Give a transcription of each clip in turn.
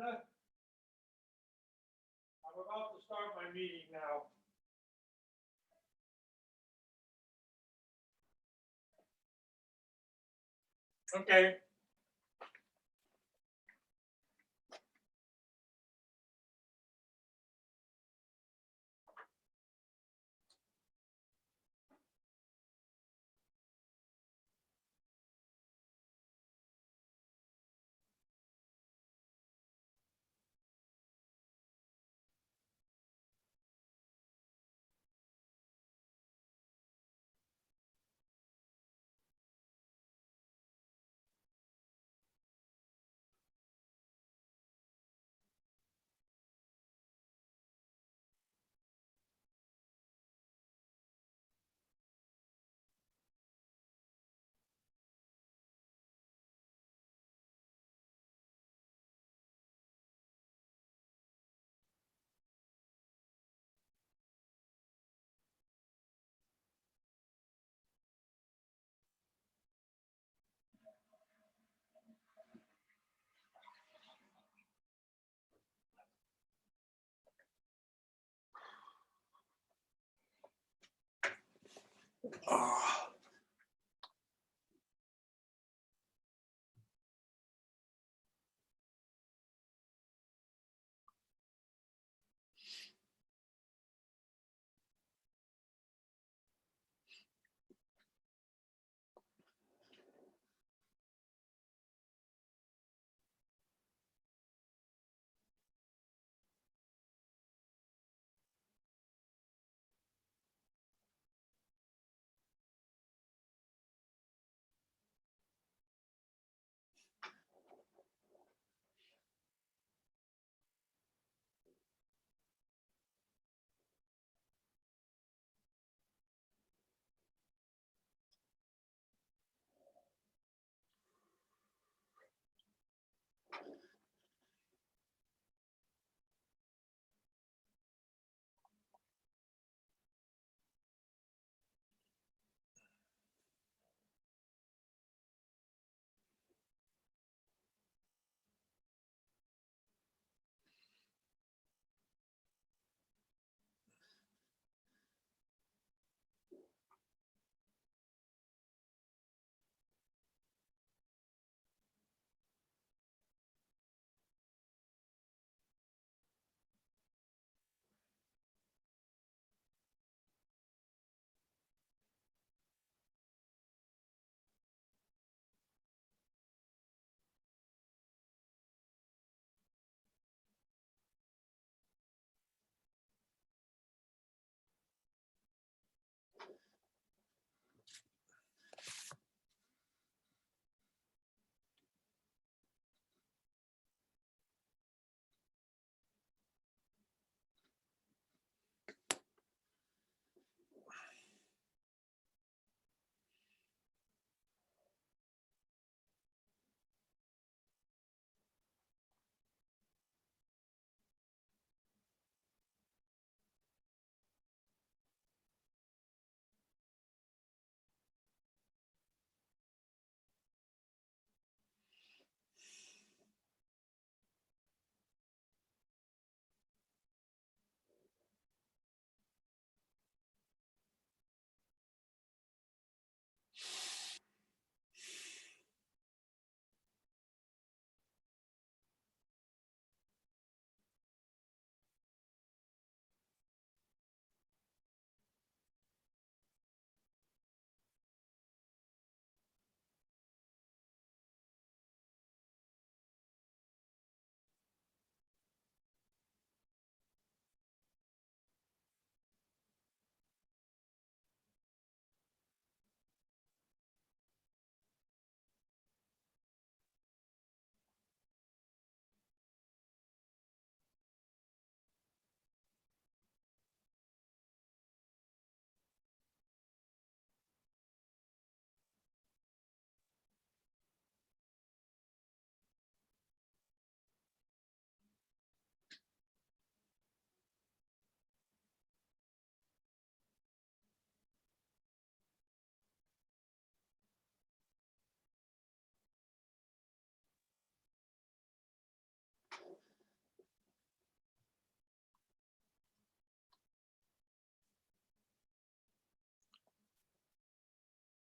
I'm about to start my meeting now. Okay.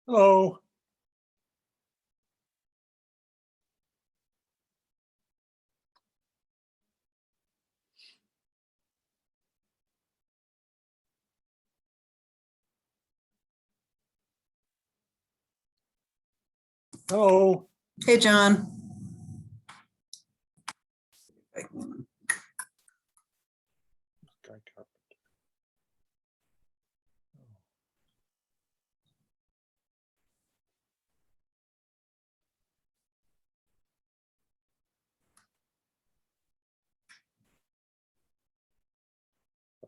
Hello. Hello. Hey, John.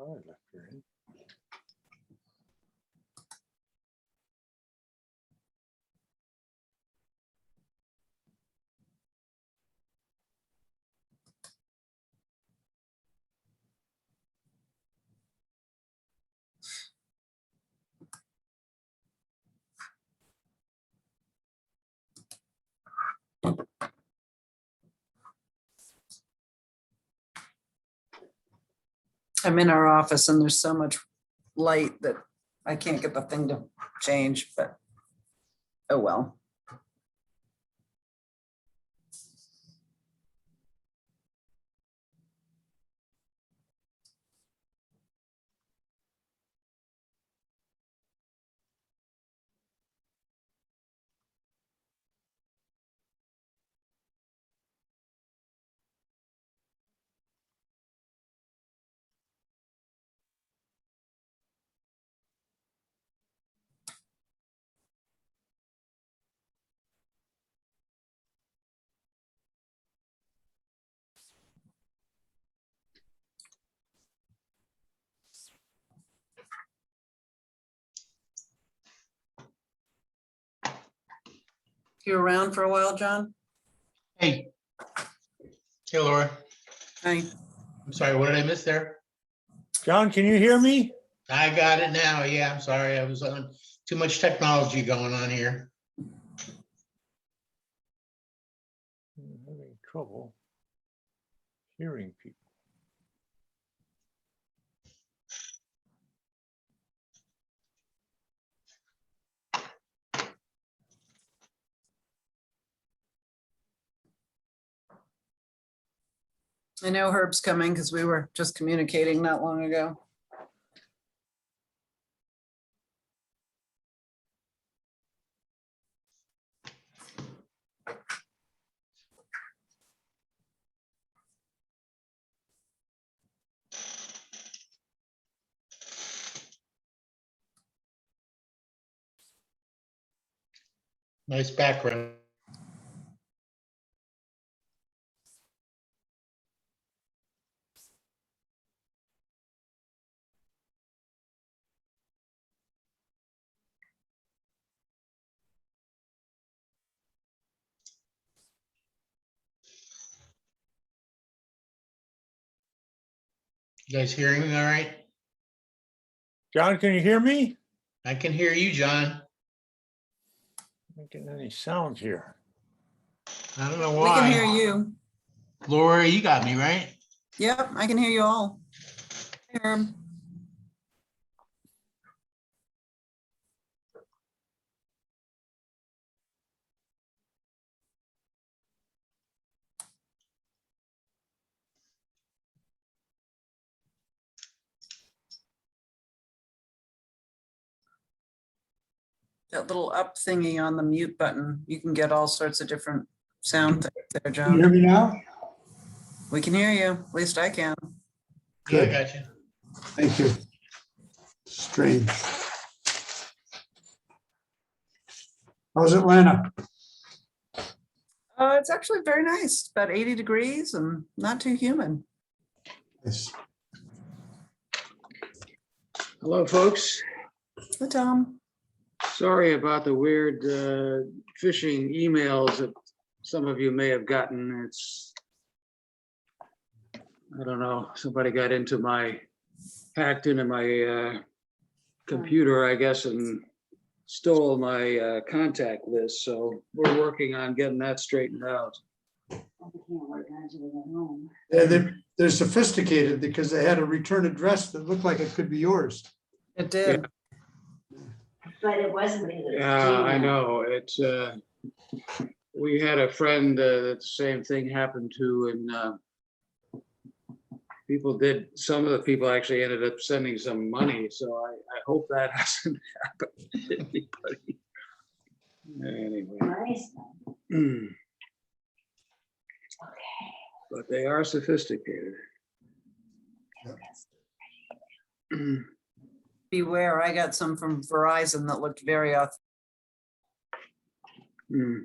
Oh, I left her in. I'm in our office and there's so much light that I can't get the thing to change, but oh well. You around for a while, John? Hey. Hey, Laura. Hi. I'm sorry, what did I miss there? John, can you hear me? I got it now. Yeah, I'm sorry. I was on too much technology going on here. I'm having trouble hearing people. I know Herb's coming because we were just communicating not long ago. Nice background. You guys hearing me all right? John, can you hear me? I can hear you, John. Not getting any sounds here. I don't know We why. can hear you. Laura, you got me, right? Yep, I can hear you all. Hey, Herb. That little up thingy on the mute button, you can get all sorts of different sound things there, Can you hear John. me now? We can hear you, at least I can. Yeah, I Good. got you. Thank you. Strange. How's Atlanta? It's actually very nice, about 80 degrees and not too humid. Yes. Hello, folks. Hey, Tom. Sorry about the weird phishing emails that some of you may have gotten. It's, I don't know, somebody got into hacked into my computer, I guess, and stole my contact list. So we're working on getting that straightened out. Yeah, they're sophisticated because they had a return address that looked like it could be yours. It did. But it wasn't me that was Yeah, doing I that. know, it's, we had a friend that the same thing happened to, and people did, some of the people actually ended up sending some money, so I hope that hasn't happened to anybody. Anyway. Nice. But they are sophisticated. Beware, I got some from Verizon that looked very authentic. Hmm.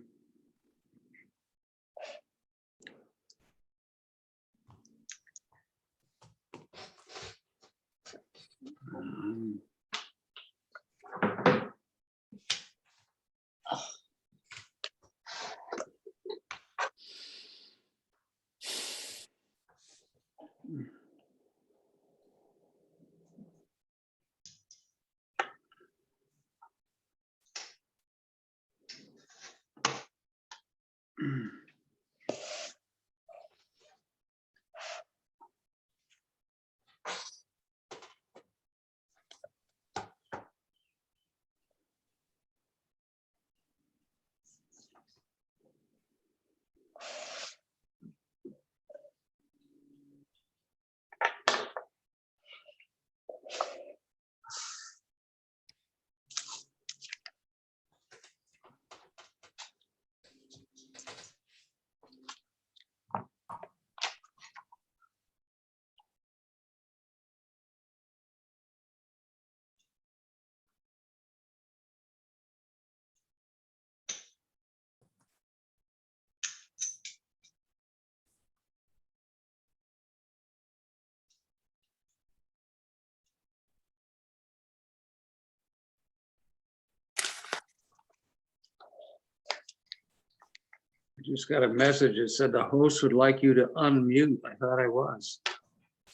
I just got a message that said the host would like you to unmute. I thought I was.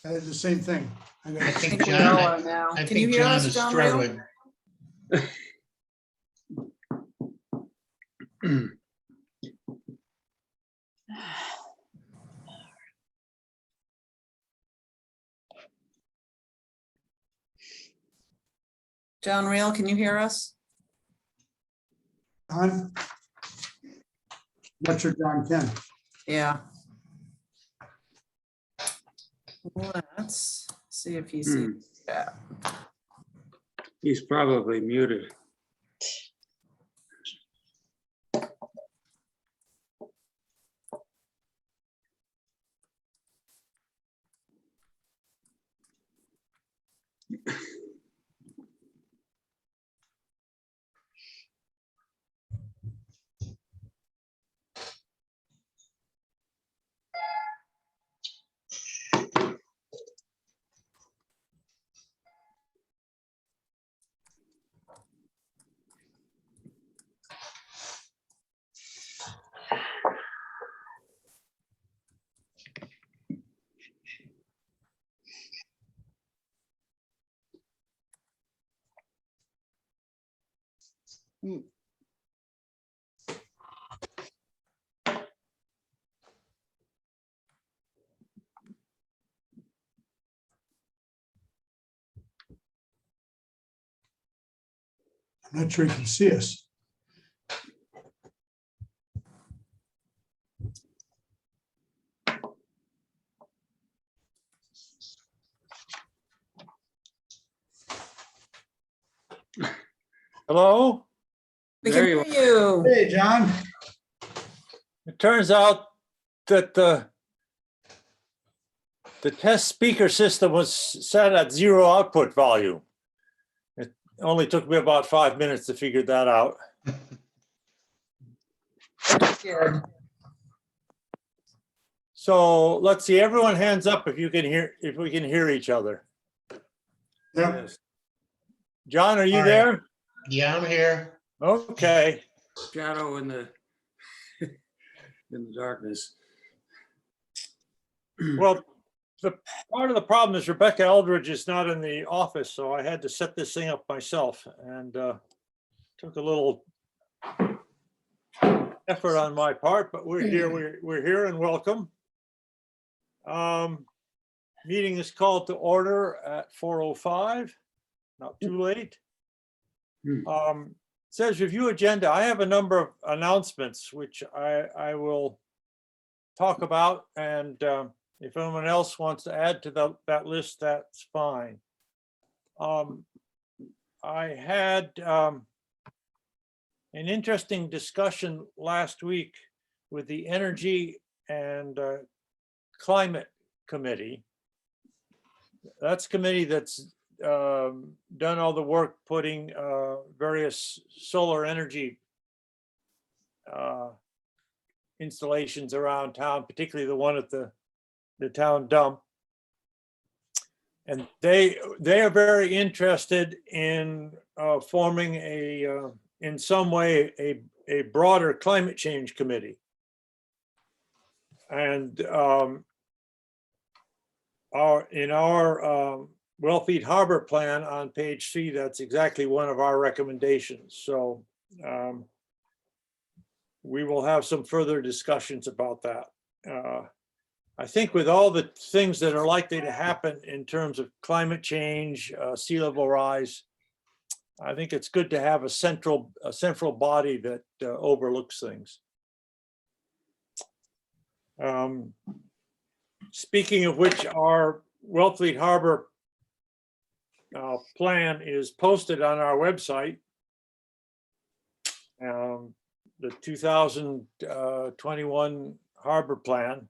I did the same thing. I I got I think think we John, all are now. I Can you think hear John us, is John Rail? struggling. John Rail, can you hear us? John. Not sure John can. Yeah. Let's see if he sees that. He's probably muted. I'm not sure he can see us. Hello? We There can you hear you. Hey, John. It turns out that the test speaker system was set at 0 output volume. It only took me about 5 minutes to figure that out. Good. So let's see, everyone hands up if you can hear, if we can hear each other. Yep. Yes. John, are you All right. there? Yeah, I'm here. Okay. Shadow in the in the darkness. Well, the part of the problem is Rebecca Eldridge is not in the office, so I had to set this thing up myself, and took a little effort on my part, but we're here. We're here and welcome. Meeting is called to order at 4:05. Not too late. Says review agenda. I have a number of announcements which I will talk about, and if anyone else wants to add to that list, that's fine. I had an interesting discussion last week with the Energy and Climate Committee. That's a committee that's done all the work putting various solar energy installations around town, particularly the one at the town dump. And they are very interested in forming in some way a broader climate change committee. And in our Wellfleet Harbor plan on page 3, that's exactly one of our recommendations. So we will have some further discussions about that. I think with all the things that are likely to happen in terms of climate change, sea level rise, I think it's good to have a central body that overlooks things. Speaking of which, our Wellfleet Harbor plan is posted on our website. The 2021 Harbor Plan.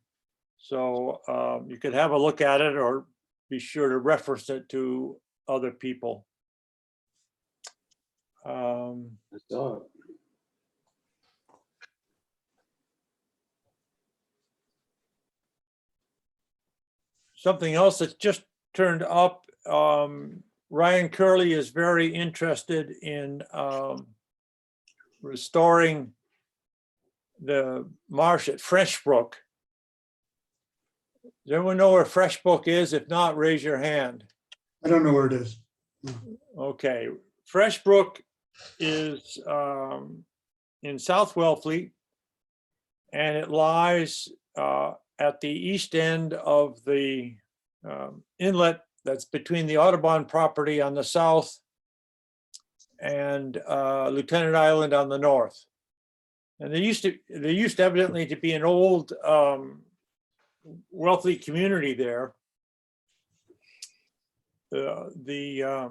So you could have a look at it or be sure to reference it to other people. That's all. Something else that's just turned up, Ryan Curley is very interested in restoring the marsh at Freshbrook. Does everyone know where Freshbrook is? If not, raise your hand. I don't know where it is. Okay, Freshbrook is in South Wellfleet, and it lies at the east end of the inlet that's between the Audubon property on the south and Lieutenant Island on the north. And there used evidently to be an old Wellfleet community there. The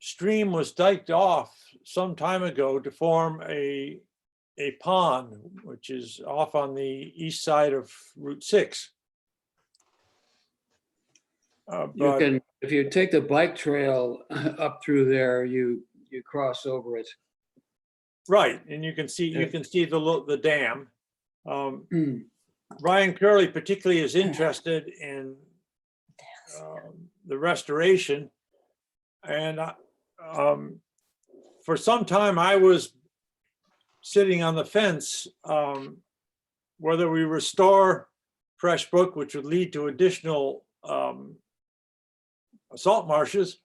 stream was diked off some time ago to form a pond, which is off on the east side of Route 6. You can, if you take the bike trail up through there, you cross over it. Right, and you can see the dam. Ryan Curley particularly is interested in the restoration, and for some time I was sitting on the fence whether we restore Freshbrook, which would lead to additional salt marshes,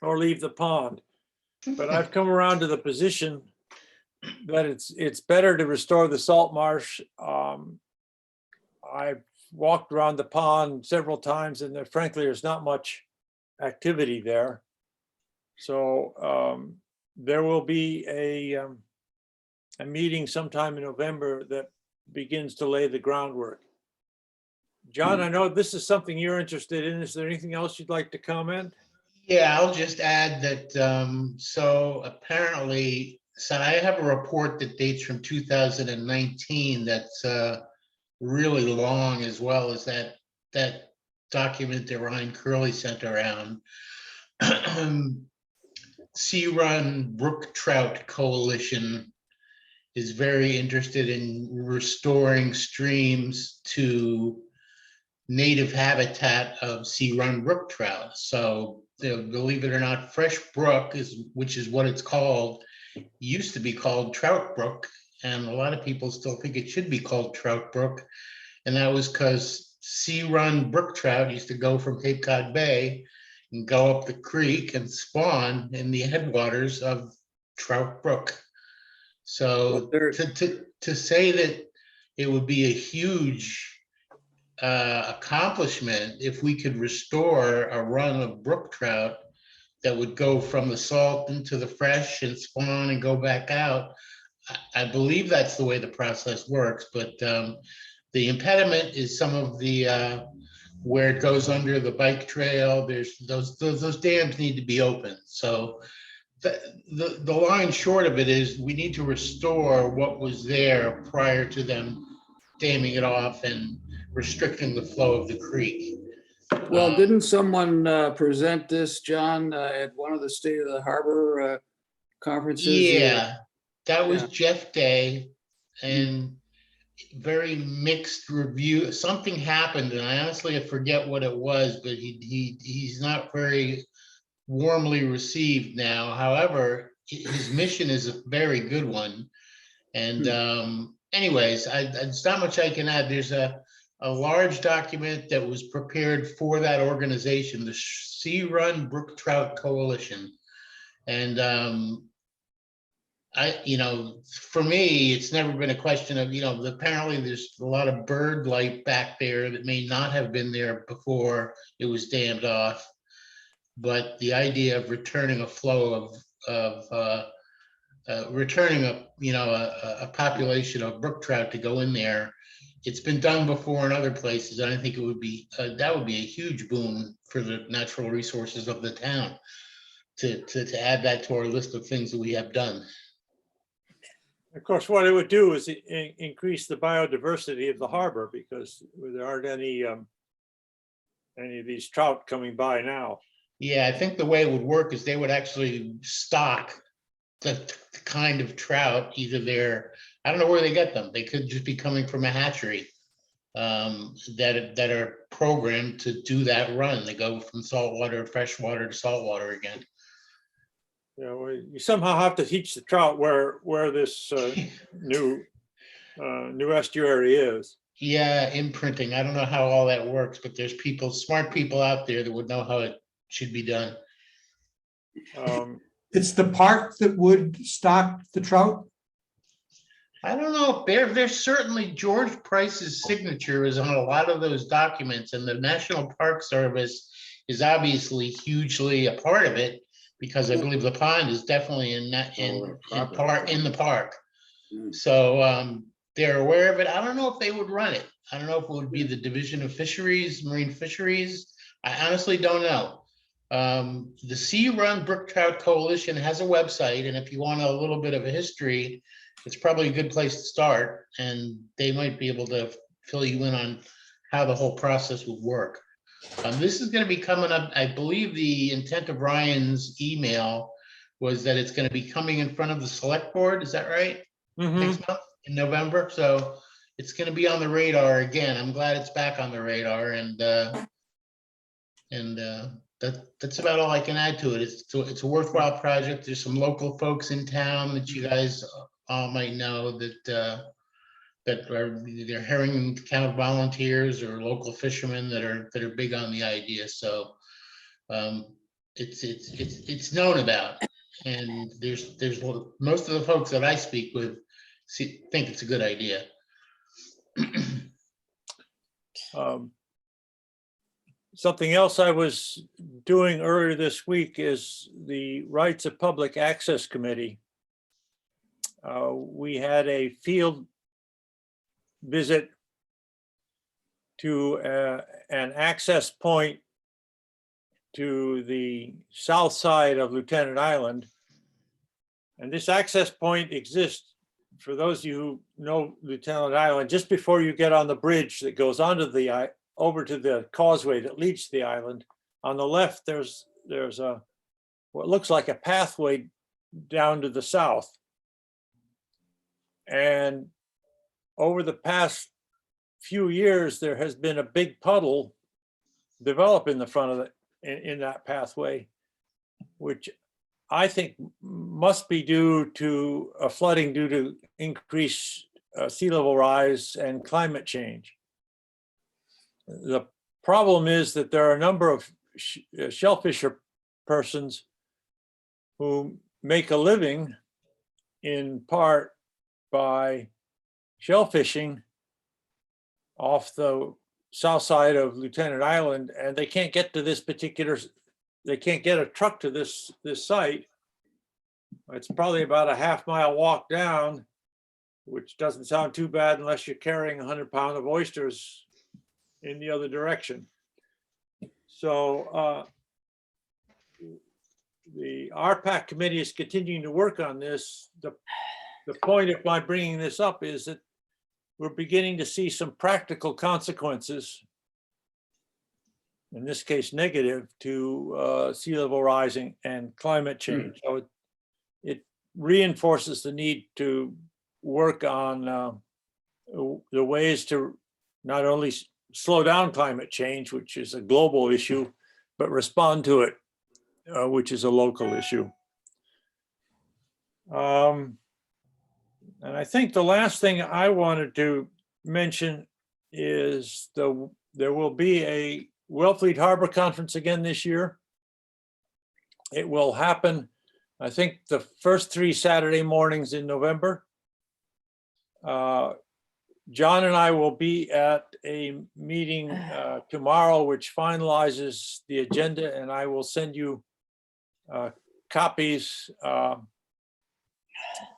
or leave the pond. But I've come around to the position that it's better to restore the salt marsh. I've walked around the pond several times, and frankly, there's not much activity there. So there will be a meeting sometime in November that begins to lay the groundwork. John, I know this is something you're interested in. Is there anything else you'd like to comment? Yeah, I'll just add that, so apparently, so I have a report that dates from 2019 that's really long, as well as that document that Ryan Curley sent around. Sea Run Brook Trout Coalition is very interested in restoring streams to native habitat of sea run brook trout. So believe it or not, Freshbrook which is what it's called, used to be called Trout Brook, and a lot of people still think it should be called Trout Brook, and that was because sea run brook trout used to go from Cape Cod Bay and go up the creek and spawn in the headwaters of Trout Brook. So to say that it would be a huge accomplishment if we could restore a run of brook trout that would go from the salt into the fresh and spawn and go back out. I believe that's the way the process works, but the impediment is some of the where it goes under the bike trail. There's those dams need to be open. So the line short of it is we need to restore what was there prior to them damming it off and restricting the flow of the creek. Well, didn't someone present this, John, at one of the State of the Harbor conferences? Yeah, that was Yeah. Jeff Day, and very mixed review. Something happened, and I honestly forget what it was, but he's not very warmly received now. However, his mission is a very good one. And anyways, it's not much I can add. There's a large document that was prepared for that organization, the Sea Run Brook Trout Coalition. And for me, it's never been a question of, apparently there's a lot of bird life back there that may not have been there before it was dammed off. But the idea of returning a flow of returning a population of brook trout to go in there, it's been done before in other places. And I think it would be that would be a huge boon for the natural resources of the town to add that to our list of things that we have done. Of course, what it would do is increase the biodiversity of the harbor, because there aren't any of these trout coming by now. Yeah, I think the way it would work is they would actually stock the kind of trout, either I don't know where they get them. They could just be coming from a hatchery that are programmed to do that run. They go from saltwater, freshwater to saltwater again. You somehow have to teach the trout where this new estuary is. Yeah, imprinting. I don't know how all that works, but there's smart people out there that would know how it should be done. It's the park that would stock the trout? I don't know. There's certainly George Price's signature is on a lot of those documents, and the National Park Service is obviously hugely a part of it, because I believe the pond is definitely in the park. So they're aware of it. I don't know if they would run it. I don't know if it would be the Division of Fisheries, Marine Fisheries. I honestly don't know. The Sea Run Brook Trout Coalition has a website, and if you want a little bit of a history, it's probably a good place to start, and they might be able to fill you in on how the whole process would work. This is going to be coming up. I believe the intent of Ryan's email was that it's going to be coming in front of the select board. Is that right? Mhm. Next month in November. So it's going to be on the radar again. I'm glad it's back on the radar, and that's about all I can add to it. It's a worthwhile project. There's some local folks in town that you guys all might know that are either herring count volunteers or local fishermen that are big on the idea. So it's known about, and there's most of the folks that I speak with think it's a good idea. Something else I was doing earlier this week is the Rights of Public Access Committee. We had a field visit to an access point to the south side of Lieutenant Island. And this access point exists, for those of you who know Lieutenant Island, just before you get on the bridge that goes onto the over to the causeway that leads to the island. On the left, there's a what looks like a pathway down to the south. And over the past few years, there has been a big puddle develop in the front of in that pathway, which I think must be due to flooding due to increased sea level rise and climate change. The problem is that there are a number of shellfisher persons who make a living in part by shellfishing off the south side of Lieutenant Island, and they can't get to this particular they can't get a truck to this site. It's probably about a half-mile walk down, which doesn't sound too bad unless you're carrying 100 pounds of oysters in the other direction. So the RPAC committee is continuing to work on this. The point of my bringing this up is that we're beginning to see some practical consequences, in this case negative, to sea level rising and climate change. So it reinforces the need to work on the ways to not only slow down climate change, which is a global issue, but respond to it, which is a local issue. And I think the last thing I wanted to mention is there will be a Wellfleet Harbor Conference again this year. It will happen, I think, the first 3 Saturday mornings in November. John and I will be at a meeting tomorrow, which finalizes the agenda, and I will send you copies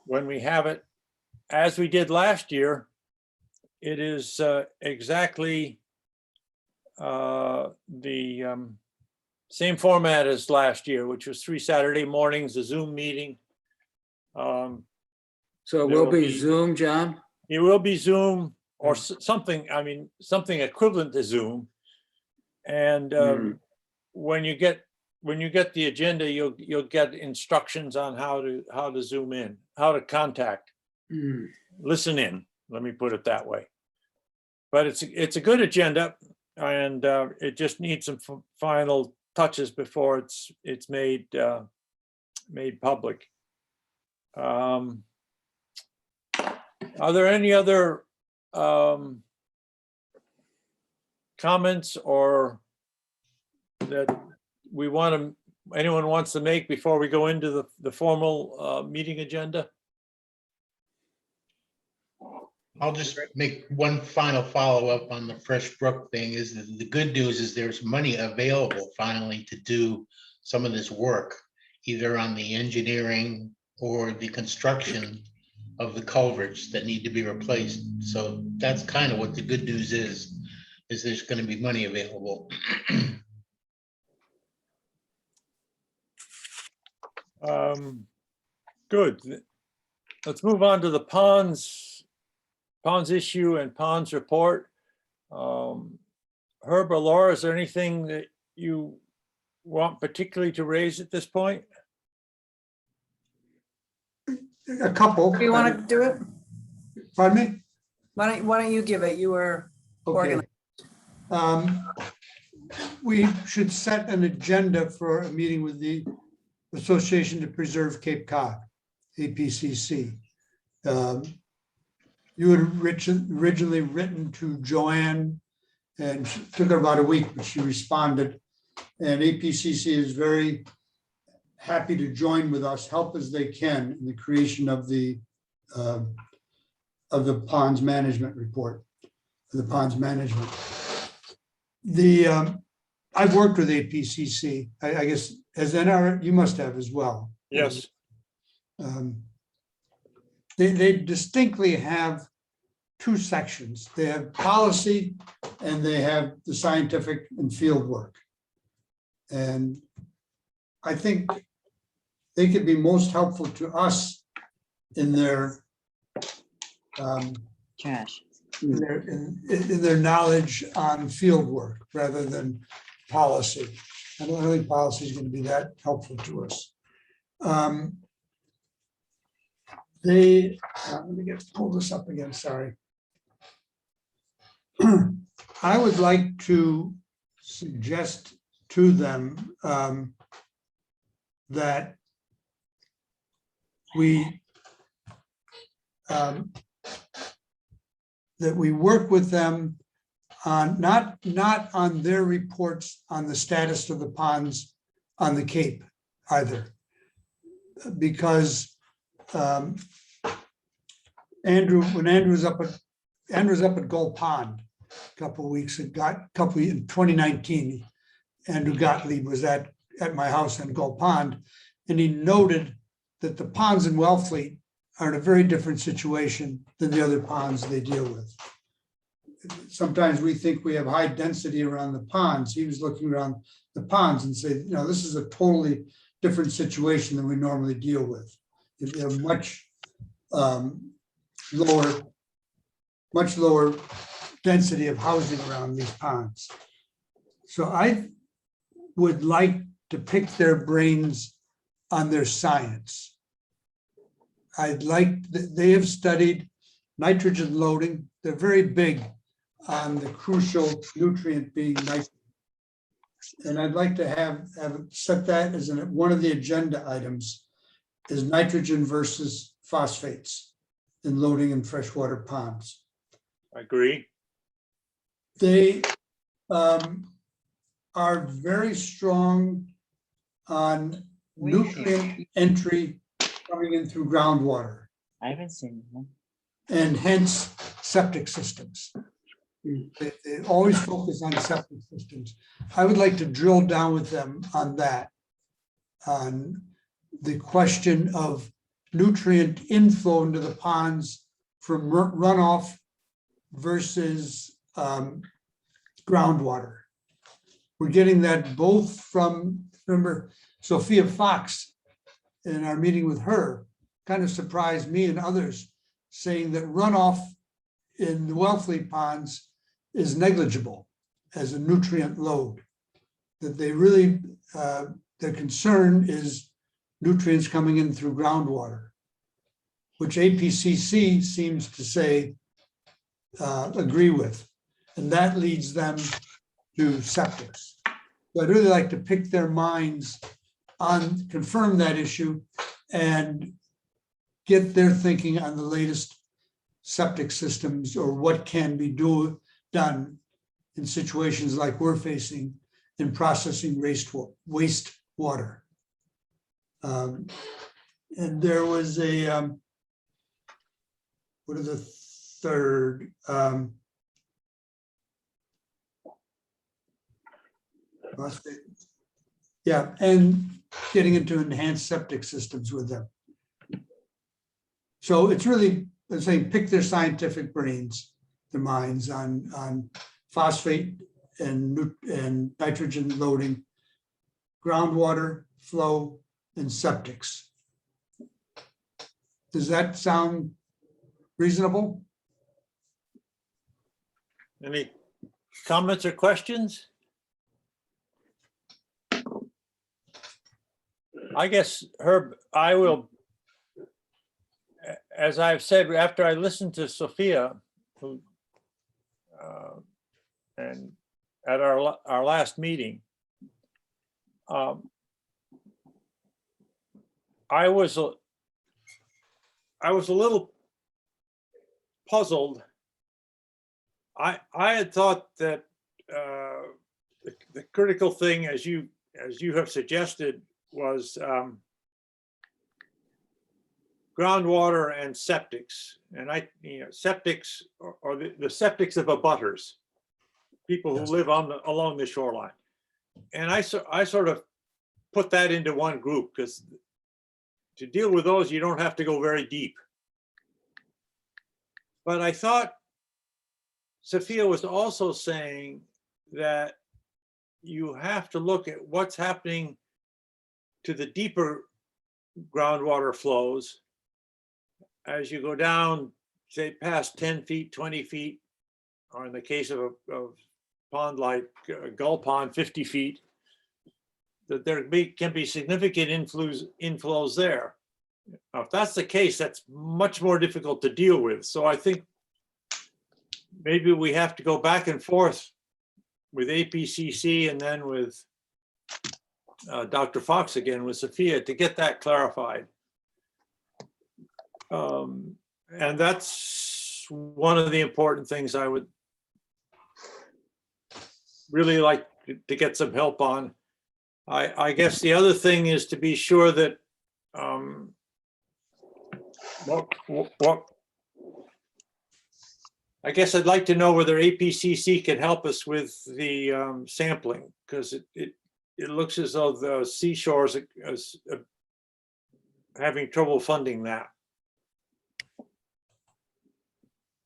when we have it. As we did last year, it is exactly the same format as last year, which was 3 Saturday mornings, a Zoom meeting. So There it will will be be- Zoom, John? It will be Zoom or something, I mean, something equivalent to Zoom. And when you get the agenda, you'll get instructions on how to Zoom in, how to contact, listen in, let me put it that way. But it's a good agenda, and it just needs some final touches before it's made public. Are there any other comments or that anyone wants to make before we go into the formal meeting agenda? I'll just make one final follow-up on the Freshbrook thing. Is that the good news is there's money available finally to do some of this work, either on the engineering or the construction of the culverts that need to be replaced. So that's kind of what the good news is there's going to be money available. Good. Let's move on to the ponds issue and ponds report. Herb or Laura, is there anything that you want particularly to raise at this point? A couple. Do you want to do it? Pardon me? Why don't you give it? You were Okay. organized. We should set an agenda for a meeting with the Association to Preserve Cape Cod, APCC. You had originally written to Joanne, and it took her about a week, but she responded. And APCC is very happy to join with us, help as they can in the creation of the ponds management report, the ponds management. I've worked with APCC, I guess, as NR, you must have as well. Yes. They distinctly have 2 sections. They have policy and they have the scientific and field work. And I think they could be most helpful to us in their in their knowledge on field work rather than policy. I don't think policy is going to be that helpful to us. Let me pull this up again, sorry. I would like to suggest to them that we work with them on not on their reports on the status of the ponds on the Cape either, because when Andrew was up at Gold Pond a couple of weeks, in 2019, Andrew Gottlieb was at at my house in Gull Pond, and he noted that the ponds in Wellfleet are in a very different situation than the other ponds they deal with. Sometimes we think we have high density around the ponds. He was looking around the ponds and said, you know, this is a totally different situation than we normally deal with. You have much lower density of housing around these ponds. So I would like to pick their brains on their science. They have studied nitrogen loading. They're very big on the crucial nutrient being nitrogen. And I'd like to have set that as one of the agenda items is nitrogen versus phosphates in loading in freshwater ponds. I agree. They are very strong on nutrient entry coming in through groundwater I haven't seen one. and hence septic systems. They always focus on septic systems. I would like to drill down with them on that, on the question of nutrient inflow into the ponds from runoff versus groundwater. We're getting that both from, remember, Sophia Fox in our meeting with her kind of surprised me and others, saying that runoff in the Wellfleet ponds is negligible as a nutrient load. That they really, their concern is nutrients coming in through groundwater, which APCC seems to say agree with. And that leads them to septics. So I'd really like to pick their minds on, confirm that issue and get their thinking on the latest septic systems or what can be done in situations like we're facing in processing wastewater. And there was a, what are the third? Yeah, and getting into enhanced septic systems with them. So it's really, I'm saying, pick their scientific brains, their minds on phosphate and nitrogen loading, groundwater flow, and septics. Does that sound reasonable? Any comments or questions? I guess, Herb, I will, as I've said, after I listened to Sophia, who, and at our last meeting, I was a little puzzled. I had thought that the critical thing, as you have suggested, was groundwater and septics, and septics or the septics of abutters, people who live along the shoreline, and I sort of put that into one group because to deal with those you don't have to go very deep. But I thought Sophia was also saying that you have to look at what's happening to the deeper groundwater flows as you go down, say, past 10 feet, 20 feet, or in the case of a pond like Gull Pond, 50 feet, that there can be significant inflows there. Now, if that's the case, that's much more difficult to deal with. So I think maybe we have to go back and forth with APCC and then with Dr. Fox again, with Sophia, to get that clarified. And that's one of the important things I would really like to get some help on. I guess the other thing is to be sure that I guess I'd like to know whether APCC can help us with the sampling, because it looks as though the seashores is having trouble funding that.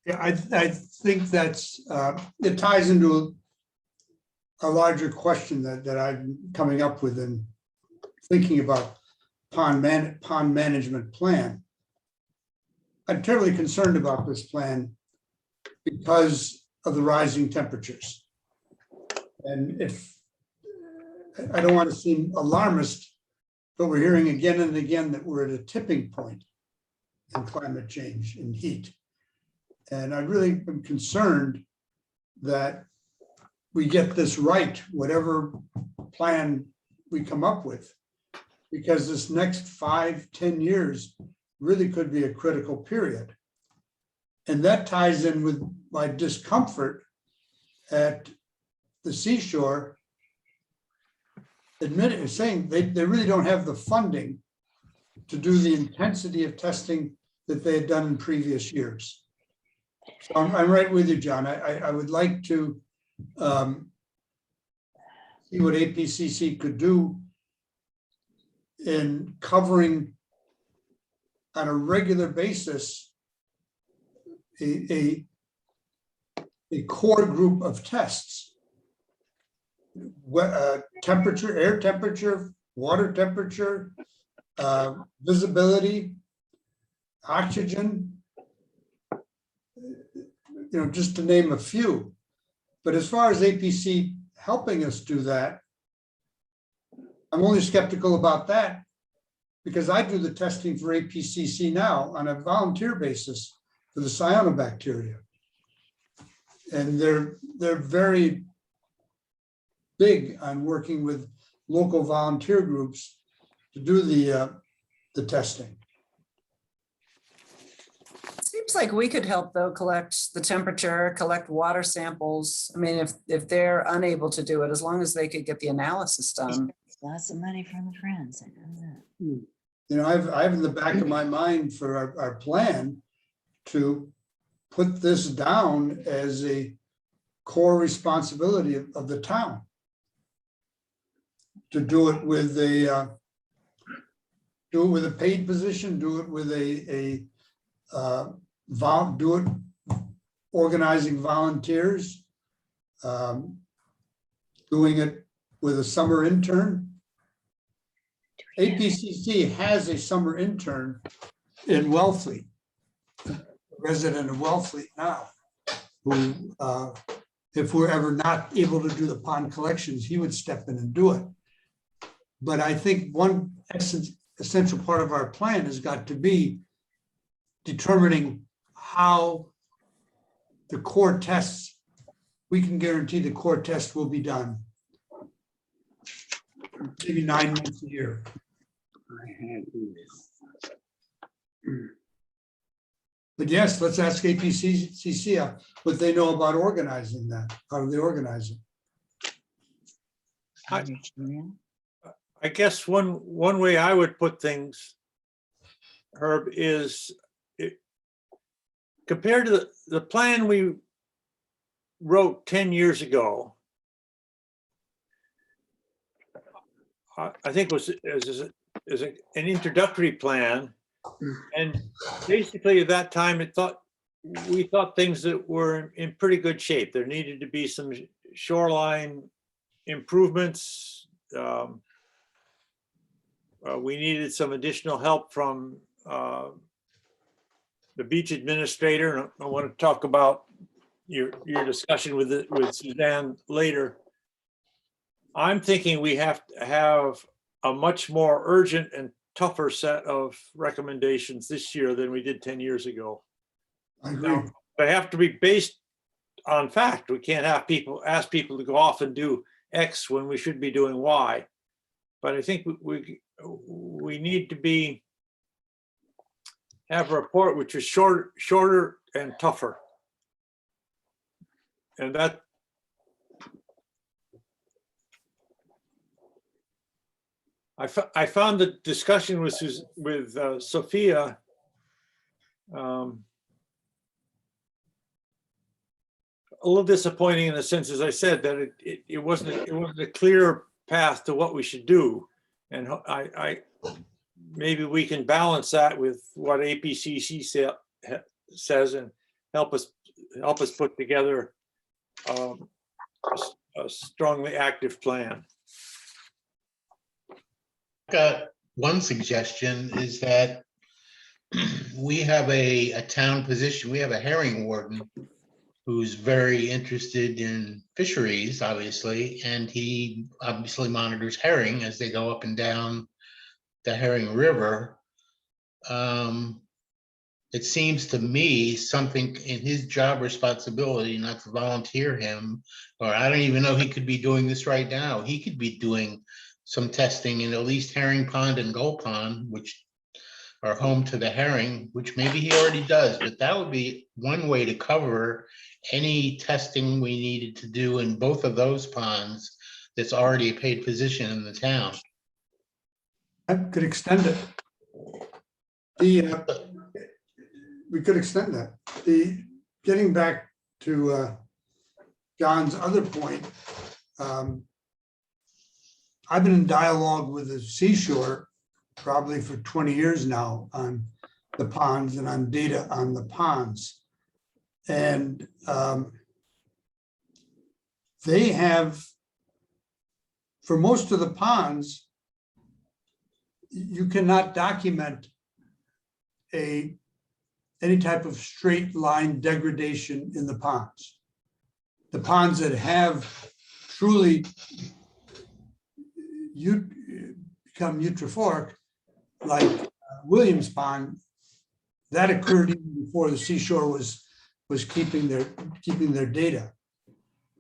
Yeah, I think that's, it ties into a larger question that I'm coming up with in thinking about pond management plan. I'm terribly concerned about this plan because of the rising temperatures. And if, I don't want to seem alarmist, but we're hearing again and again that we're at a tipping point in climate change and heat. And I really am concerned that we get this right, whatever plan we come up with, because this next 5-10 years really could be a critical period. And that ties in with my discomfort at the seashore, saying they really don't have the funding to do the intensity of testing that they had done in previous years. So I'm right with you, John. I would like to see what APCC could do in covering on a regular basis a core group of tests. Temperature, air temperature, water temperature, visibility, oxygen, just to name a few. But as far as APC helping us do that, I'm only skeptical about that because I do the testing for APCC now on a volunteer basis for the cyanobacteria. And they're very big on working with local volunteer groups to do the testing. Seems like we could help though, collect the temperature, collect water samples. I mean, if they're unable to do it, as long as they could get the analysis done. Lots of money from the friends. I know that. I have in the back of my mind for our plan to put this down as a core responsibility of the town. To do it with a paid position, do it with do it organizing volunteers, doing it with a summer intern. APCC has a summer intern in Wellfleet, a resident of Wellfleet now, who, if we're ever not able to do the pond collections, he would step in and do it. But I think one essential part of our plan has got to be determining how the core tests, we can guarantee the core test will be done. Maybe 9 months a year. But yes, let's ask APCC what they know about organizing that. How do they organize it? I guess one way I would put things, Herb, is compared to the plan we wrote 10 years ago, I think was as an introductory plan. And basically at that time, we thought things that were in pretty good shape. There needed to be some shoreline improvements. We needed some additional help from the beach administrator. And I want to talk about your discussion with Suzanne later. I'm thinking we have to have a much more urgent and tougher set of recommendations this year than we did 10 years ago. I agree. Now, they have to be based on fact. We can't have ask people to go off and do X when we should be doing Y. But I think we need to have a report which is shorter and tougher. And that I found the discussion with Sophia a little disappointing in the sense, as I said, that it wasn't a clear path to what we should do. And maybe we can balance that with what APCC says and help us put together a strongly active plan. Got one suggestion is that we have a town position, we have a herring warden who's very interested in fisheries, obviously, and he obviously monitors herring as they go up and down the Herring River. It seems to me something in his job responsibility, not to volunteer him, or I don't even know he could be doing this right now. He could be doing some testing in at least Herring Pond and Gull Pond, which are home to the herring, which maybe he already does, but that would be one way to cover any testing we needed to do in both of those ponds that's already a paid position in the town. I could extend it. We could extend that. Getting back to John's other point, I've been in dialogue with the seashore probably for 20 years now on the ponds and on data on the ponds. And they have, for most of the ponds, you cannot document any type of straight line degradation in the ponds. The ponds that have truly become eutrophic, like Williams Pond, that occurred even before the seashore was keeping their data.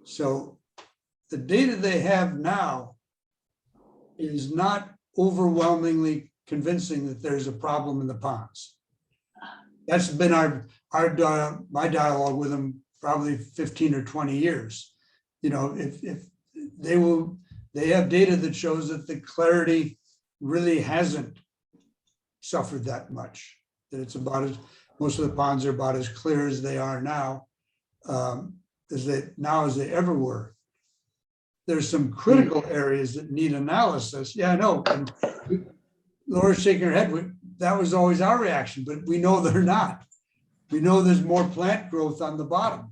So the data they have now is not overwhelmingly convincing that there's a problem in the ponds. That's been my dialogue with them probably 15 or 20 years. You know, if they have data that shows that the clarity really hasn't suffered that much, that it's about as, most of the ponds are about as clear as they are now, as they ever were. There's some critical areas that need analysis. Yeah, I know. And Laura's shaking her head. That was always our reaction, but we know they're not. We know there's more plant growth on the bottom,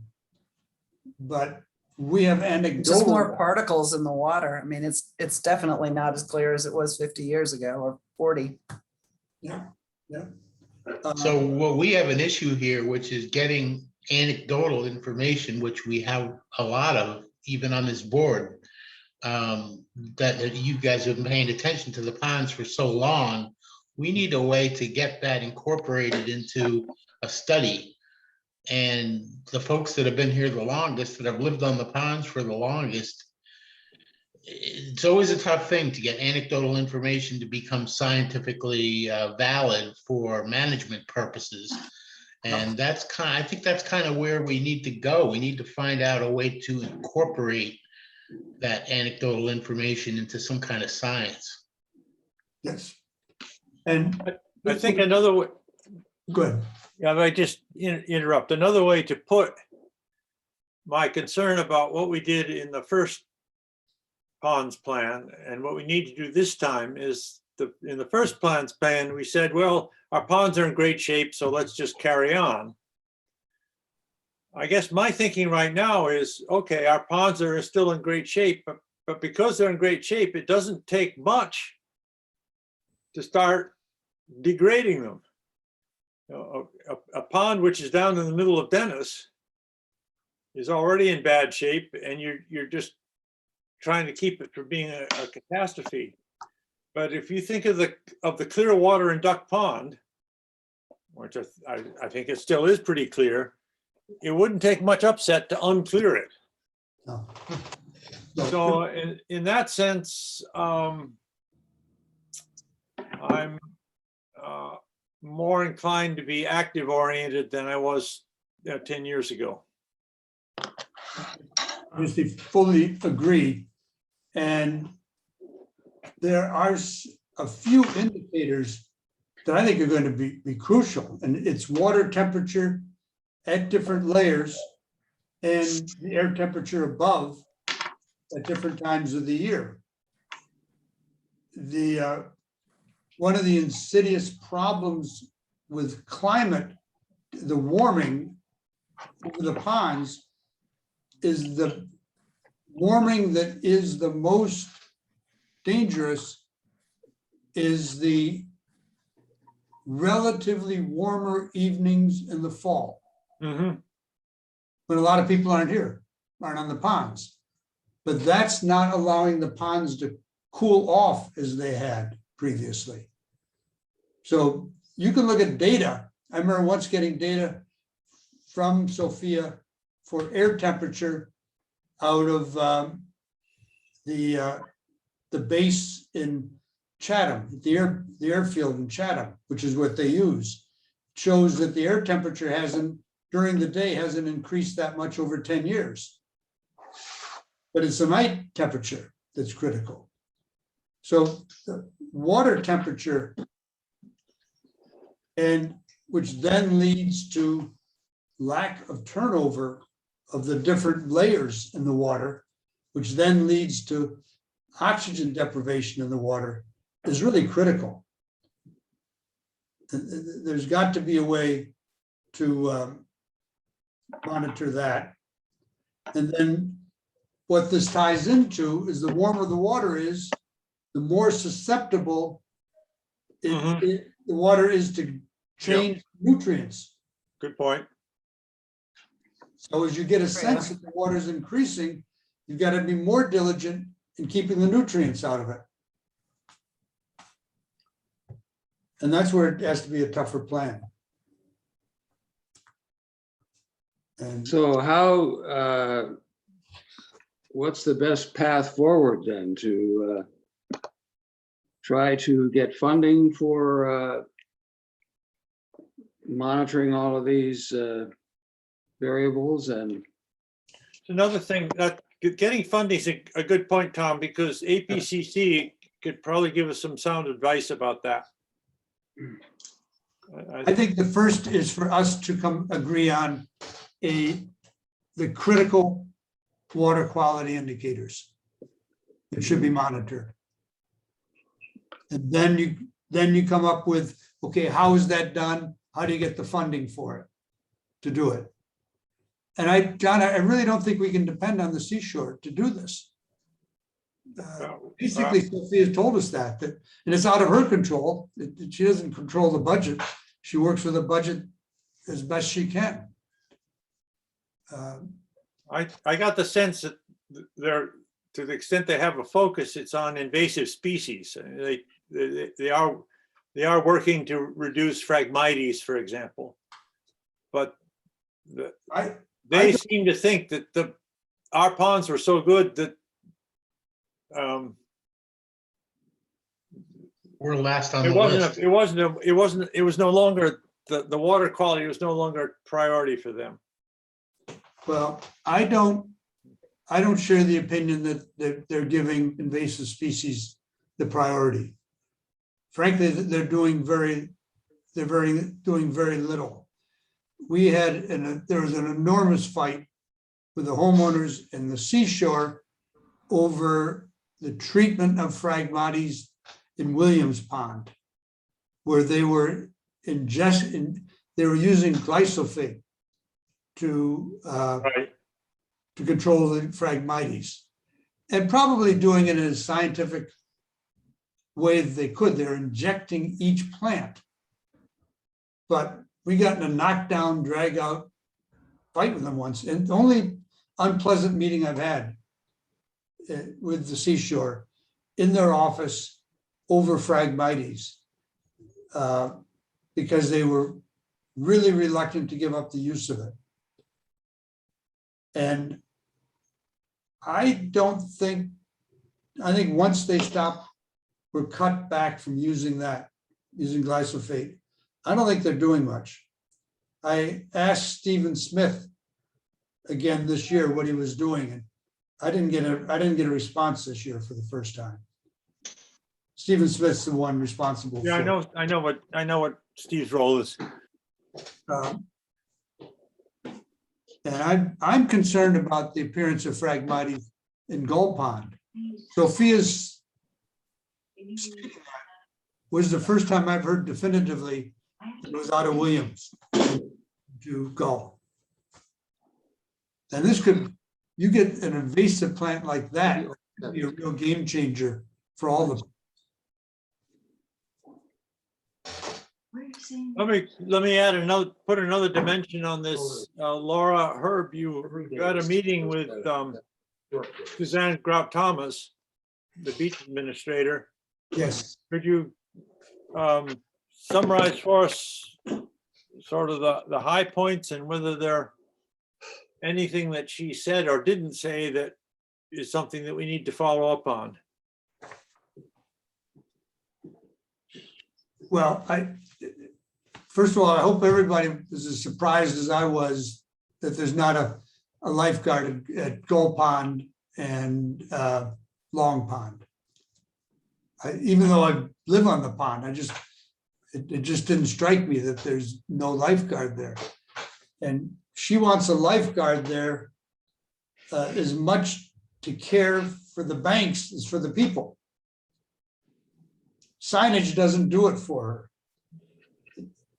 but we have anecdotal. Just more particles in the water. I mean, it's definitely not as clear as it was 50 years ago or 40. Yeah, yeah. So well, we have an issue here, which is getting anecdotal information, which we have a lot of, even on this board, that you guys have been paying attention to the ponds for so long. We need a way to get that incorporated into a study. And the folks that have been here the longest, that have lived on the ponds for the longest, it's always a tough thing to get anecdotal information to become scientifically valid for management purposes. And I think that's kind of where we need to go. We need to find out a way to incorporate that anecdotal information into some kind of science. Yes. And I think another way, good. yeah, I just interrupt. Another way to put my concern about what we did in the first ponds plan and what we need to do this time is in the first ponds plan, we said, well, our ponds are in great shape, so let's just carry on. I guess my thinking right now is, okay, our ponds are still in great shape, but because they're in great shape, it doesn't take much to start degrading them. You know, a pond which is down in the middle of Dennis is already in bad shape, and you're just trying to keep it from being a catastrophe. But if you think of the clear water in Duck Pond, which I think it still is pretty clear, it wouldn't take much upset to unclear it. No. So in that sense, I'm more inclined to be active oriented than I was 10 years ago. Obviously, fully agree. And there are a few indicators that I think are going to be crucial, and it's water temperature at different layers and the air temperature above at different times of the year. one of the insidious problems with climate, the warming over the ponds, is the warming that is the most dangerous is the relatively warmer evenings in the fall, Mhm. when a lot of people aren't on the ponds. But that's not allowing the ponds to cool off as they had previously. So you can look at data. I remember once getting data from Sophia for air temperature out of the base in Chatham, the airfield in Chatham, which is what they use, shows that the air temperature during the day hasn't increased that much over 10 years. But it's the night temperature that's critical. So the water temperature, and which then leads to lack of turnover of the different layers in the water, which then leads to oxygen deprivation in the water, is really critical. There's got to be a way to monitor that. And then what this ties into is the warmer the water is, the more susceptible the water is to change nutrients. Good point. So as you get a sense that the water is increasing, you've got to be more diligent in keeping the nutrients out of it. And that's where it has to be a tougher plan. And So how, what's the best path forward then to try to get funding for monitoring all of these variables? And Another thing, that getting funding is a good point, Tom, because APCC could probably give us some sound advice about that. I think the first is for us to agree on the critical water quality indicators that should be monitored. And then you come up with, okay, how is that done? How do you get the funding for it to do it? And John, I really don't think we can depend on the seashore to do this. Basically, Sophia told us that, and it's out of her control. She doesn't control the budget. She works with the budget as best she can. I got the sense that they're, to the extent they have a focus, it's on invasive species. They are working to reduce Phragmites, for example. But they seem to think that our ponds were so good that We're last on the list. it was no longer, the water quality was no longer a priority for them. Well, I don't share the opinion that they're giving invasive species the priority. Frankly, they're doing very little. There was an enormous fight with the homeowners in the seashore over the treatment of Phragmites in Williams Pond, where they were using glyphosate to control the Phragmites, and probably doing it in a scientific way that they could. They're injecting each plant. But we got in a knockdown, drag out fight with them once, and the only unpleasant meeting I've had with the seashore in their office over Phragmites, because they were really reluctant to give up the use of it. And I think once they stop, were cut back from using glyphosate, I don't think they're doing much. I asked Stephen Smith again this year what he was doing, and I didn't get a response this year for the first time. Stephen Smith's the one responsible. Yeah, for I know what Steve's role is. And I'm concerned about the appearance of Phragmites in Gold Pond. Sophia's was the first time I've heard definitively it was out of Williams to go. And this could, you get an invasive plant like that, it could be a real game changer for all the. Let me add another, put another dimension on this. Laura, Herb, you got a meeting with Suzanne Grout Thomas, the beach administrator. Yes, Could you summarize for us sort of the high points and whether there anything that she said or didn't say that is something that we need to follow up on? well, first of all, I hope everybody is as surprised as I was that there's not a lifeguard at Gull Pond and Long Pond. Even though I live on the pond, it just didn't strike me that there's no lifeguard there. And she wants a lifeguard there as much to care for the banks as for the people. Signage doesn't do it for her.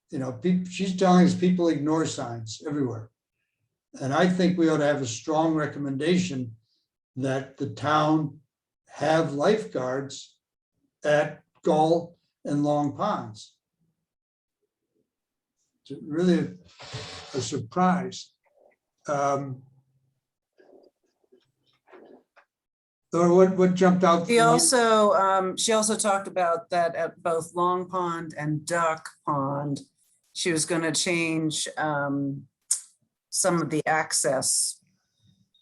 You know, she's telling us people ignore signs everywhere. And I think we ought to have a strong recommendation that the town have lifeguards at Gull and Long Ponds. It's really a surprise. Or what jumped out? She also talked about that at both Long Pond and Duck Pond. She was going to change some of the access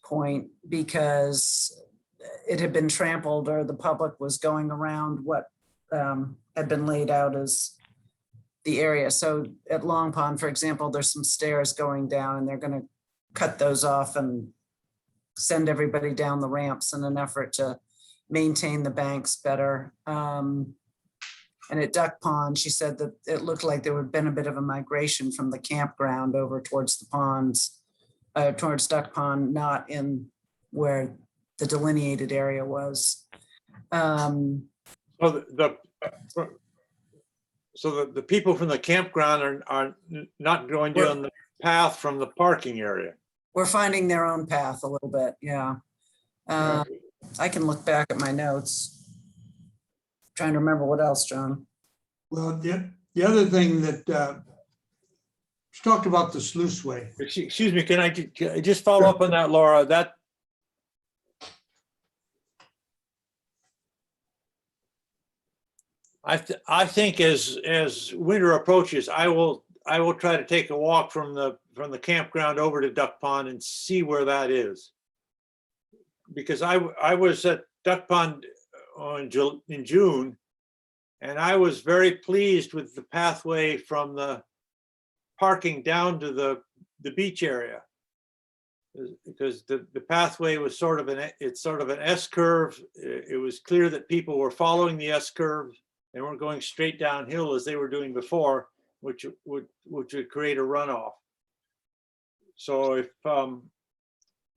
point because it had been trampled or the public was going around what had been laid out as the area. So at Long Pond, for example, there's some stairs going down and they're going to cut those off and send everybody down the ramps in an effort to maintain the banks better. And at Duck Pond, she said that it looked like there had been a bit of a migration from the campground over towards the ponds, towards Duck Pond, not in where the delineated area was. So the people from the campground are not going down the path from the parking area. We're finding their own path a little bit, yeah. I can look back at my notes. Trying to remember what else, John. Well, the other thing that she talked about the sluiceway. Excuse me, can I just follow up on that, Laura? That I think as winter approaches, I will try to take a walk from the campground over to Duck Pond and see where that is. Because I was at Duck Pond in June, and I was very pleased with the pathway from the parking down to the beach area. Because the pathway was sort of an S curve. It was clear that people were following the S curve and weren't going straight downhill as they were doing before, which would create a runoff. So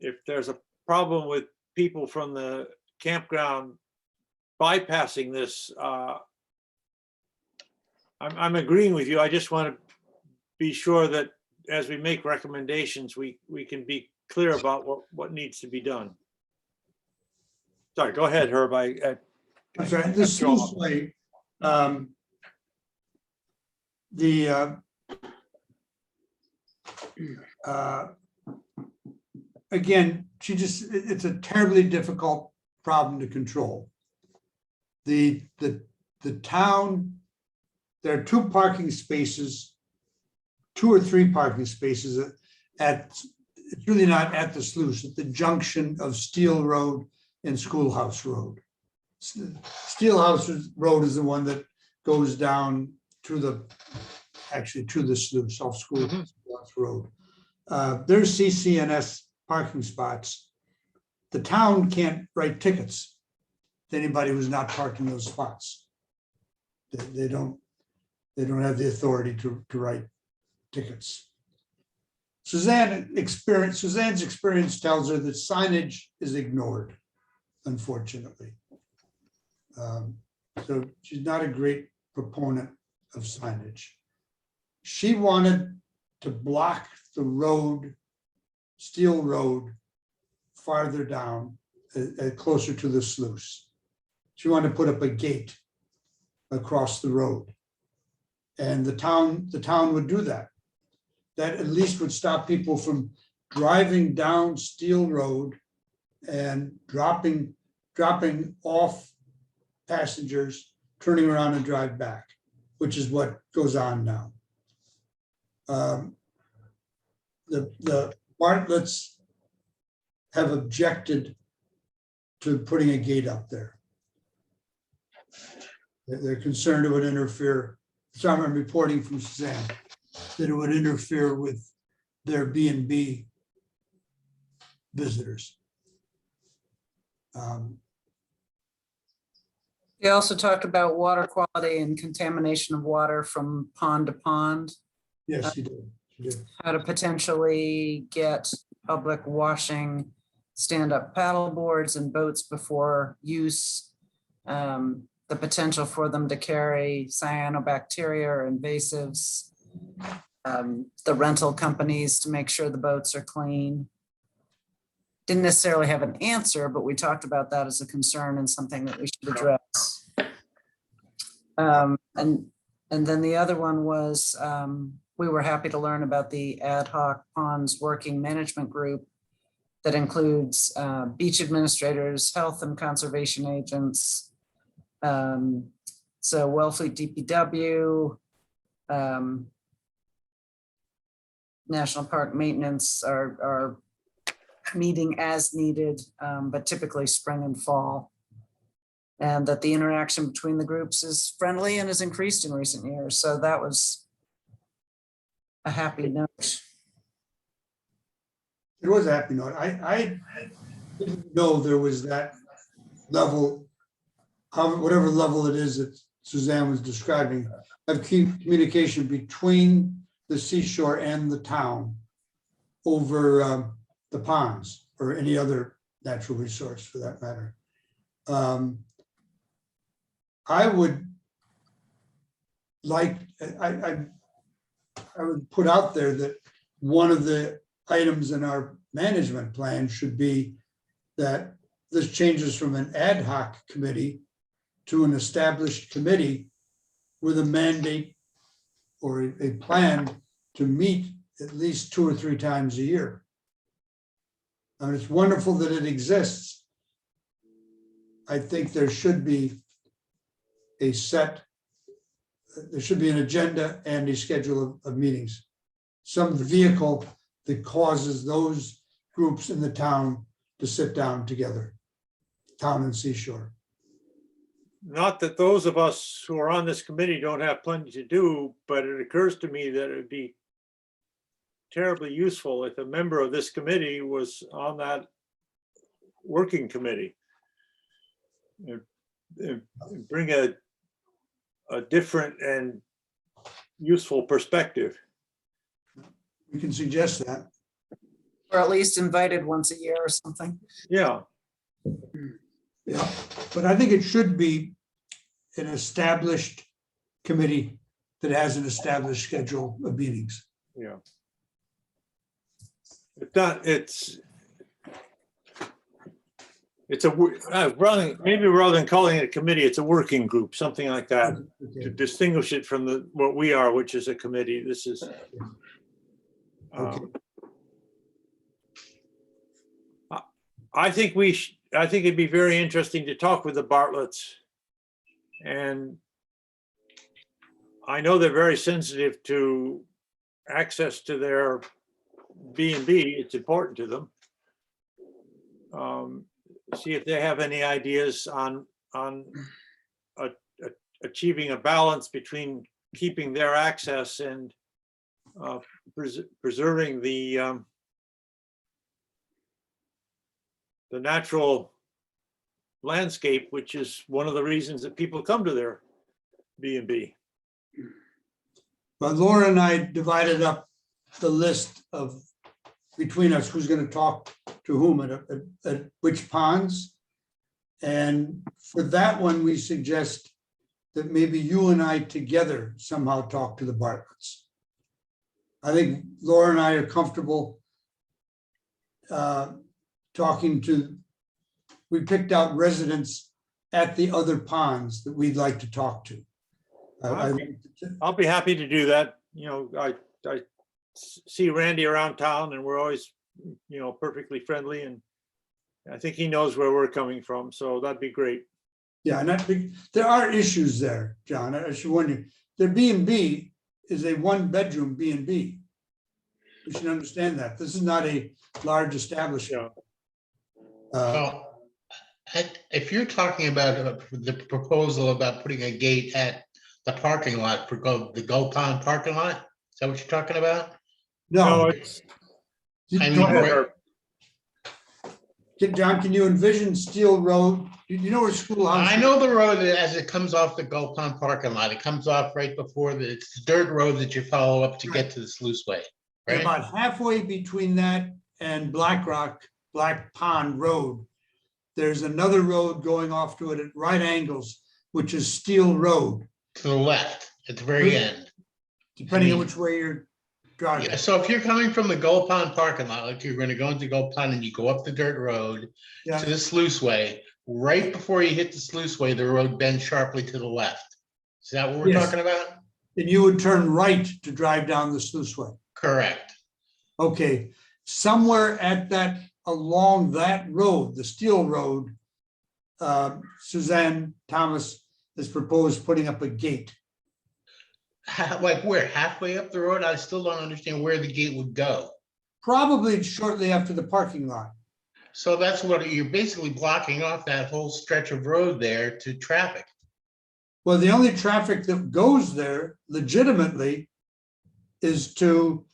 if there's a problem with people from the campground bypassing this, I'm agreeing with you. I just want to be sure that as we make recommendations, we can be clear about what needs to be done. Sorry, go ahead, Herb. I'm sorry, the sluiceway, again, it's a terribly difficult problem to control. The town, there are two or three parking spaces it's really not at the sluice, at the junction of Steel Road and Schoolhouse Road. Steelhouse Road is the one that goes down to the sluice off Schoolhouse Road. There's CC&S parking spots. The town can't write tickets to anybody who's not parked in those spots. They don't have the authority to write tickets. Suzanne's experience tells her that signage is ignored, unfortunately. So she's not a great proponent of signage. She wanted to block the road, steel road, farther down, closer to the sluice. She wanted to put up a gate across the road. And the town would do that. That at least would stop people from driving down Steel Road and dropping off passengers, turning around and drive back, which is what goes on now. The Bartletts have objected to putting a gate up there. They're concerned it would interfere. So I'm reporting from Suzanne that it would interfere with their B&B visitors. We also talked about water quality and contamination of water from pond to pond, Yes, you did. You did. how to potentially get public washing stand-up paddle boards and boats before use. The potential for them to carry cyanobacteria or invasives. The rental companies to make sure the boats are clean. Didn't necessarily have an answer, but we talked about that as a concern and something that we should address. And then the other one was, we were happy to learn about the ad hoc ponds working management group that includes beach administrators, health and conservation agents, so Wellfleet DPW, National Park Maintenance are meeting as needed, but typically spring and fall. And that the interaction between the groups is friendly and has increased in recent years. So that was a happy note. It was a happy note. I didn't know there was that level, whatever level it is that Suzanne was describing, of communication between the seashore and the town over the ponds or any other natural resource for that matter. I would like, I would put out there that one of the items in our management plan should be that this changes from an ad hoc committee to an established committee with a mandate or a plan to meet at least 2 or 3 times a year. And it's wonderful that it exists. I think there should be there should be an agenda and a schedule of meetings. Some vehicle that causes those groups in the town to sit down together, town and seashore. Not that those of us who are on this committee don't have plenty to do, but it occurs to me that it would be terribly useful if a member of this committee was on that working committee. Bring a different and useful perspective. We can suggest that. Or at least invited once a year or something. Yeah, Yeah, but I think it should be an established committee that has an established schedule of meetings. yeah. It's not, it's maybe rather than calling it a committee, it's a working group, something like that, to Okay. distinguish it from what we are, which is a committee. This is. Okay. I think it'd be very interesting to talk with the Bartletts. And I know they're very sensitive to access to their B&B. It's important to them. See if they have any ideas on achieving a balance between keeping their access and preserving the natural landscape, which is one of the reasons that people come to their B&B. But Laura and I divided up the list of, between us, who's going to talk to whom at which ponds. And for that one, we suggest that maybe you and I together somehow talk to the Bartletts. I think Laura and I are comfortable talking to, we picked out residents at the other ponds that we'd like to talk to. I'll be happy to do that. You know, I see Randy around town and we're always, you know, perfectly friendly, and I think he knows where we're coming from, so that'd be great. Yeah, and there are issues there, John. I should warn you. Their B&B is a one-bedroom B&B. We should understand that. This is not a large establishment. Well, if you're talking about the proposal about putting a gate at the parking lot for the Gull Pond parking lot, is that what you're talking about? No, No. it's, I Go mean, ahead. right- John, can you envision Steel Road? You know where schoolhouse? I know the road as it comes off the Gull Pond parking lot. It comes off right before it's the dirt road that you follow up to get to the sluiceway. And Right? about halfway between that and Black Pond Road, there's another road going off to it at right angles, which is Steel Road, To the left, at the very end. depending on which way you're driving. Yeah, so if you're coming from the Gull Pond parking lot, like you're gonna go into Gull Pond and you go up the dirt road Yeah. to the sluiceway, right before you hit the sluiceway, the road bends sharply to the left. Is that what we're Yes. talking about? And you would turn right to drive down the sluiceway. Correct. Okay, somewhere at that, along that road, the Steel Road, Suzanne Thomas has proposed putting up a gate. Like where? Halfway up the road? I still don't understand where the gate would go. Probably shortly after the parking lot. So that's what you're basically blocking off that whole stretch of road there to traffic. Well, the only traffic that goes there legitimately is to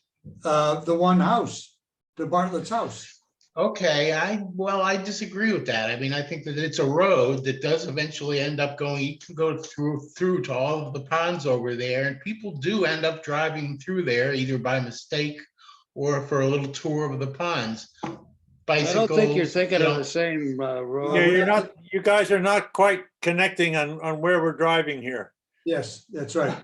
the one house, the Bartlett's house. Okay, I disagree with that. I mean, I think that it's a road that does eventually end up going, you can go through to all of the ponds over there, and people do end up driving through there either by mistake or for a little tour of the ponds. I Bicycles. don't think you're thinking you of know. the same road. yeah, you're not, you guys are not quite connecting on where we're driving here. Yes, that's right.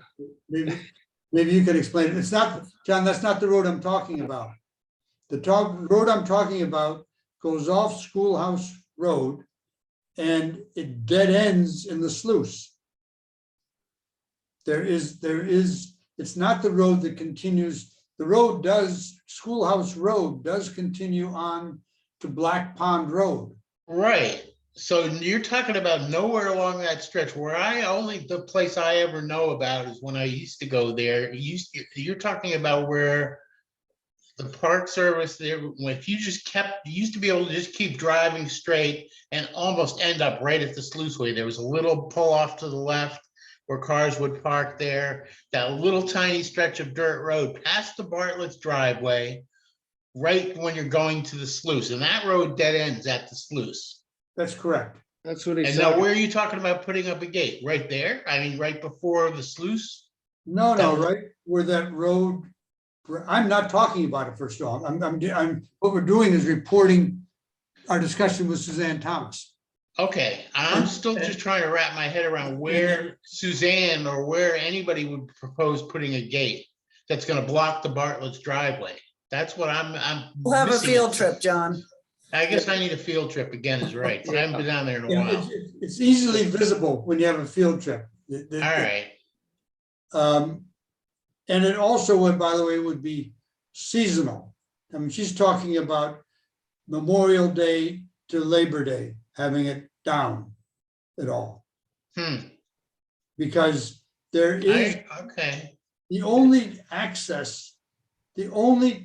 Maybe you can explain it. It's not, John, that's not the road I'm talking about. The road I'm talking about goes off Schoolhouse Road and it dead ends in the sluice. It's not the road that continues. The road does, Schoolhouse Road does continue on to Black Pond Road. Right, so you're talking about nowhere along that stretch where the place I ever know about is when I used to go there. You're talking about where the Park Service there, if you used to be able to just keep driving straight and almost end up right at the sluiceway. There was a little pull off to the left where cars would park there, that little tiny stretch of dirt road past the Bartlett's driveway, right when you're going to the sluice, and that road dead ends at the sluice. That's correct. That's what he And now said. where are you talking about putting up a gate? Right there? I mean, right before the sluice? No, right where that road, I'm not talking about it first of all. What we're doing is reporting our discussion with Suzanne Thomas. Okay, I'm still just trying to wrap my head around where Suzanne or where anybody would propose putting a gate that's gonna block the Bartlett's driveway. That's what I'm We'll have a missing. field trip, John. I guess I need a field trip again is right. 'cause I haven't been down there in a Yeah, while. it's easily visible when you have a field trip. All right, And it also would, by the way, would be seasonal. I mean, she's talking about Memorial Day to Labor Day, having it down at all. Because there is okay, the only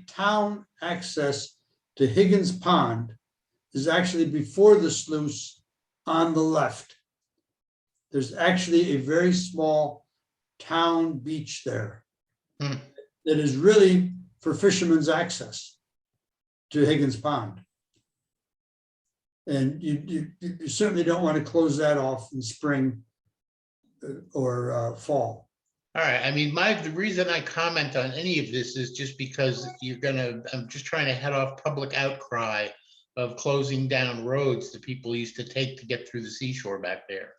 town access to Higgins Pond is actually before the sluice on the left. There's actually a very small town beach there that is really for fishermen's access to Higgins Pond. And you certainly don't want to close that off in spring or fall. all right. I mean, the reason I comment on any of this is just because I'm just trying to head off public outcry of closing down roads that people used to take to get through the seashore back there.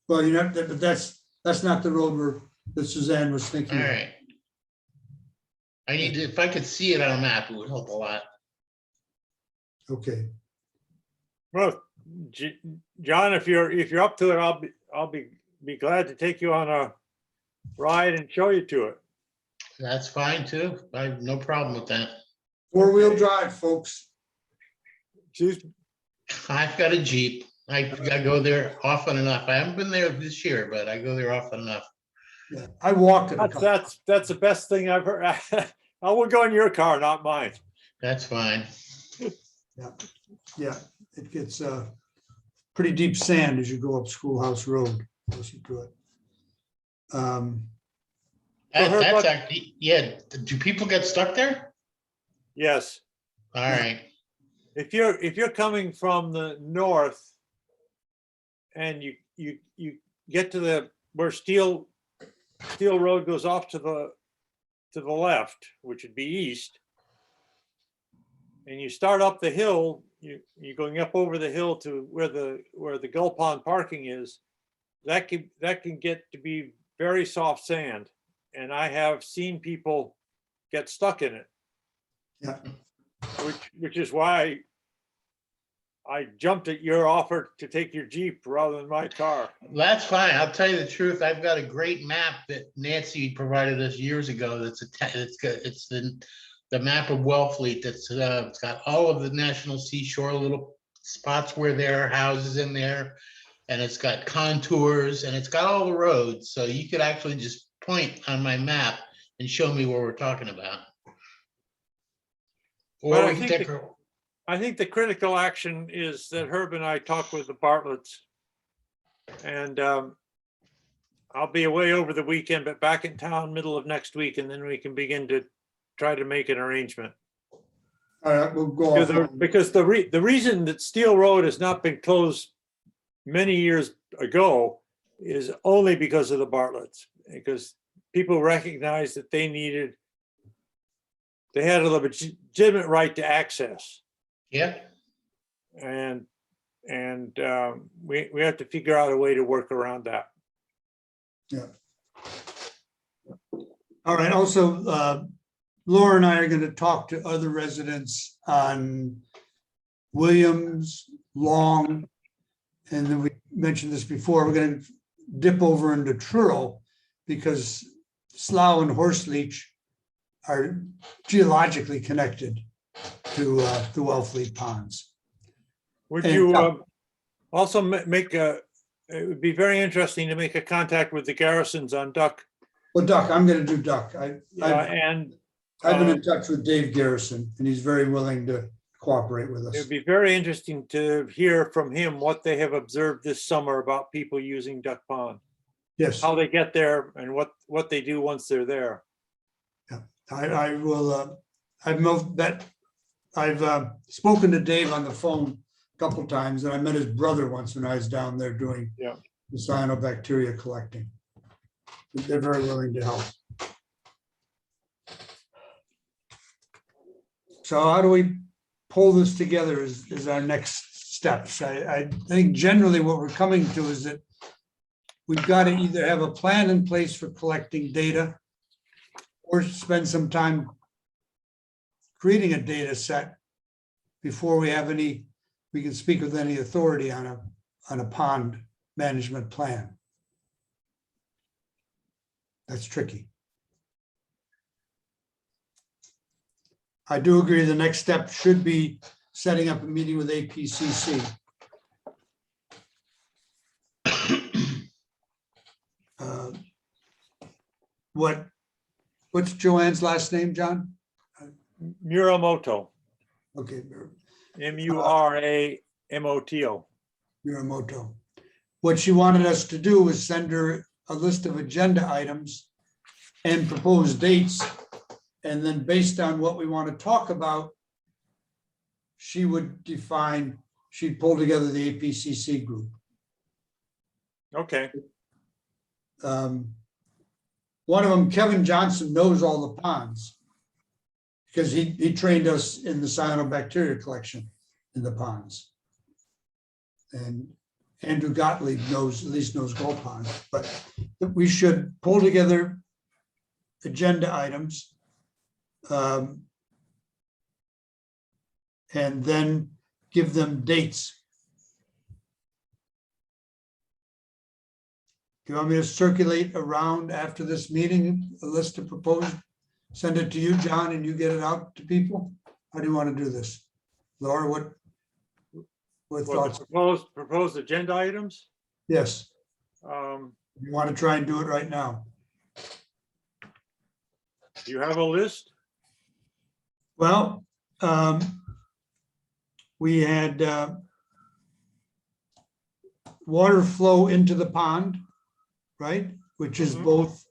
Well, but that's not the road that Suzanne was thinking All of. right. I need to, if I could see it on a map, it would help a lot. Okay, Well, John, if you're up to it, I'll be glad to take you on a ride and show you to it. That's fine too. I have no problem with that. four-wheel drive, folks. Excuse me? I've got a Jeep. I go there often enough. I haven't been there this year, but I go there often enough. Yeah, I walked it. a couple- That's the best thing I've heard. I will go in your car, not mine. That's fine. Yeah, it gets pretty deep sand as you go up Schoolhouse Road. Listen to it. That's actually, yeah. Do people get stuck there? Yes. All right. If you're coming from the north and you get to where Steel Road goes off to the left, which would be east, and you start up the hill, you're going up over the hill to where the Gull Pond parking is, that can get to be very soft sand. And I have seen people get stuck in it. Yeah. Which is why I jumped at your offer to take your Jeep rather than my car. That's fine. I'll tell you the truth. I've got a great map that Nancy provided us years ago. It's the map of Wellfleet. It's got all of the national seashore little spots where there are houses in there, and it's got contours and it's got all the roads. So you could actually just point on my map and show me where we're talking about. Or But we can take I think the critical action is that Herb and I talk with the Bartletts. And I'll be away over the weekend, but back in town middle of next week, and then we can begin to try to make an arrangement. All right, we'll go off. Because the reason that Steel Road has not been closed many years ago is only because of the Bartletts, because people recognized that they had a legitimate right to access. Yeah, And we have to figure out a way to work around that. Yeah. All right, also, Laura and I are going to talk to other residents on Williams, Long, and then we mentioned this before, we're going to dip over into Truro because Slough and Horseleech are geologically connected to the Wellfleet ponds. Would And, you also it would be very interesting to make a contact with the garrisons on Duck. Well, Duck, I'm going to do Duck. I've been in touch with Dave Garrison, and he's very willing to cooperate with us. It would be very interesting to hear from him what they have observed this summer about people using Duck Pond, Yes, how they get there, and what they do once they're there. I will. I've spoken to Dave on the phone a couple times, and I met his brother once when I was down there doing the cyanobacteria collecting. They're very willing to help. So how do we pull this together is our next steps. I think generally what we're coming to is that we've got to either have a plan in place for collecting data or spend some time creating a data set before we can speak with any authority on a pond management plan. That's tricky. I do agree the next step should be setting up a meeting with APCC. What's Joanne's last name, John? Muramoto, Okay, Muramoto. Muramoto. What she wanted us to do was send her a list of agenda items and propose dates. And then based on what we want to talk about, she would define, she'd pull together the APCC group. Okay. One of them, Kevin Johnson, knows all the ponds because he trained us in the cyanobacteria collection in the ponds. And Andrew Gottlieb knows, at least knows Gold Pond, but we should pull together agenda items. And then give them dates. Do you want me to circulate around after this meeting, a list of proposed, send it to you, John, and you get it out to people? How do you want to do this? Laura, what Well, thoughts? the proposed agenda items. Yes, Um, you want to try and do it right now? Do you have a list? Well, we had water flow into the pond, right? Which is Mhm. both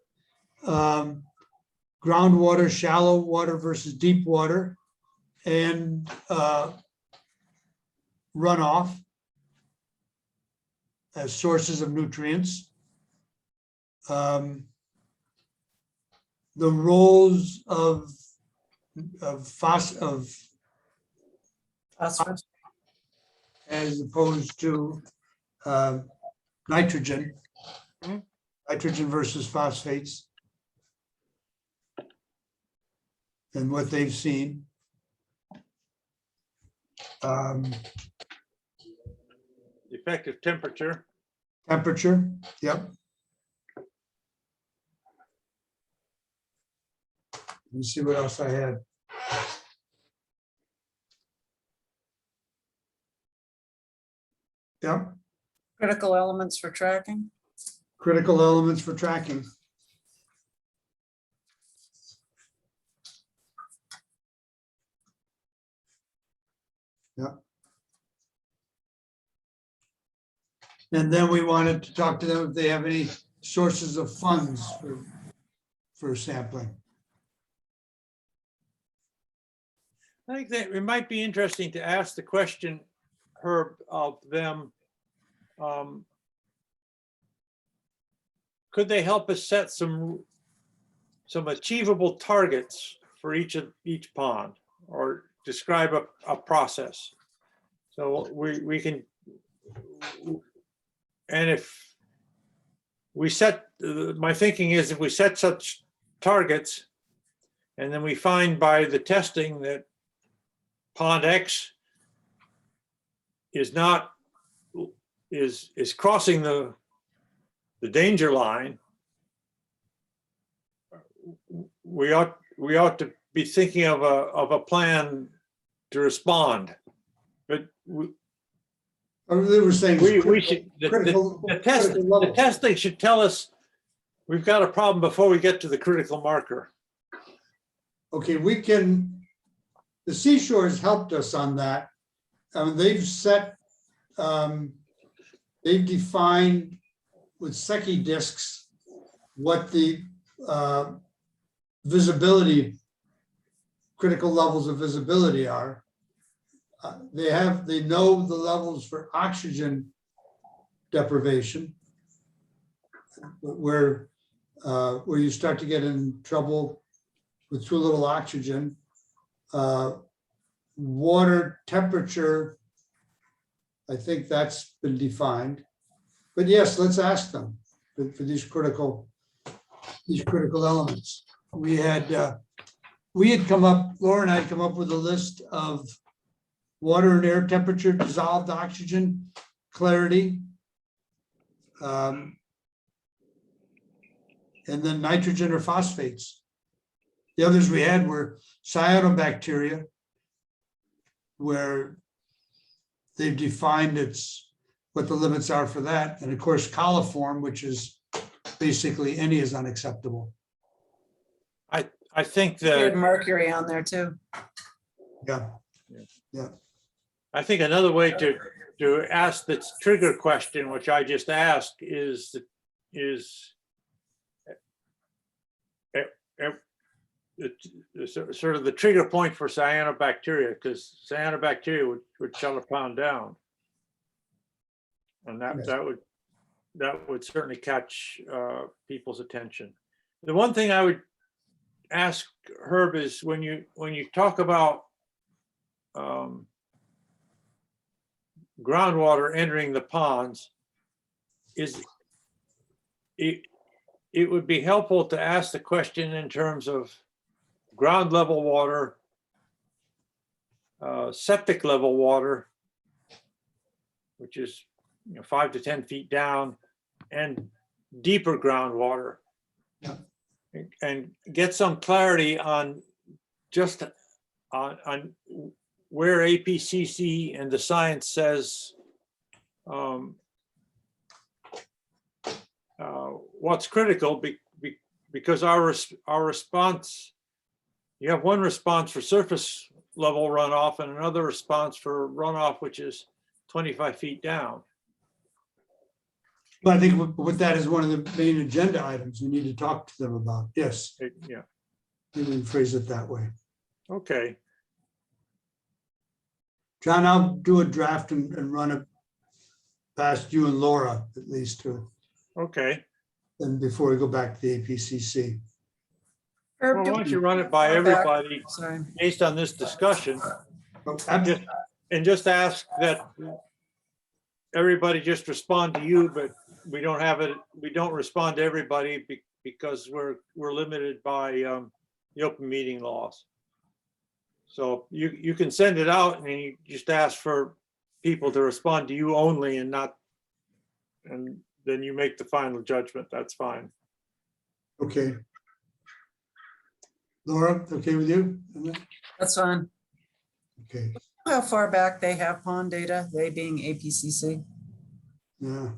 groundwater, shallow water versus deep water, and runoff as sources of nutrients. The roles of Phosphorus. as opposed to nitrogen, Mhm. nitrogen versus phosphates, and what they've seen. Effective temperature. Temperature, yep. Let me see what else I had. Yep, Critical elements for tracking. critical elements for tracking. Yep. And then we wanted to talk to them if they have any sources of funds for sampling. I think that it might be interesting to ask the question, Herb, of them. Could they help us set some achievable targets for each pond, or describe a process? So we can, and if we set, my thinking is if we set such targets, and then we find by the testing that pond X is crossing the danger line, we ought to be thinking of a plan to respond. But They were saying. we should, the testing should tell us we've got a problem before we get to the critical marker. Okay, the Seashores helped us on that. They've set, they've defined with Secchi discs what the visibility, critical levels of visibility are. They know the levels for oxygen deprivation, where you start to get in trouble with too little oxygen. Water temperature, I think that's been defined. But yes, let's ask them for these critical elements. We had come up, Laura and I had come up with a list of water and air temperature, dissolved oxygen, clarity, and then nitrogen or phosphates. The others we had were cyanobacteria, where they've defined what the limits are for that. And of course, coliform, which is basically any is unacceptable. I think You had that mercury on there too. Yeah. I think another way to ask this trigger question, which I just asked, is sort of the trigger point for cyanobacteria, because cyanobacteria would shut a pond down, and that would certainly catch people's attention. The one thing I would ask Herb is when you talk about groundwater entering the ponds, is it would be helpful to ask the question in terms of ground level water, septic level water, which is 5 to 10 feet down, and deeper groundwater. Yeah. And get some clarity on just on where APCC and the science says what's critical, because our response, you have one response for surface level runoff and another response for runoff, which is 25 feet down. But I think with that is one of the main agenda items we need to talk to them about. Yes, Yeah, maybe we can phrase it that way. okay. John, I'll do a draft and run it past you and Laura at least too, Okay. and before we go back to the APCC. Well, why don't you run it by everybody Sorry. based on this discussion, Oh, and just ask that everybody just respond to you, but we don't have it, we don't respond to everybody because we're limited by the open meeting laws. So you can send it out and you just ask for people to respond to you only and not, and then you make the final judgment. That's fine. Okay. Laura, okay with you? That's fine. Okay, How far back they have pond data, they being APCC? yeah.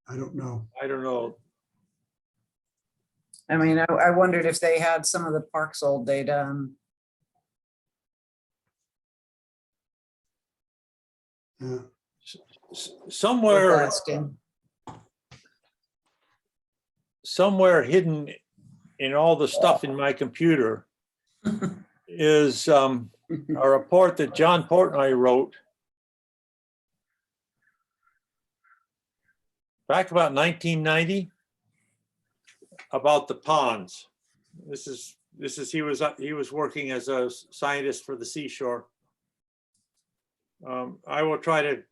I don't know. I don't know. I mean, I wondered if they had some of the park's old data. Yeah. Somewhere, Asking. somewhere hidden in all the stuff in my computer is a report that John Portnoy wrote back about 1990 about the ponds. This is he was working as a scientist for the seashore. I will try to,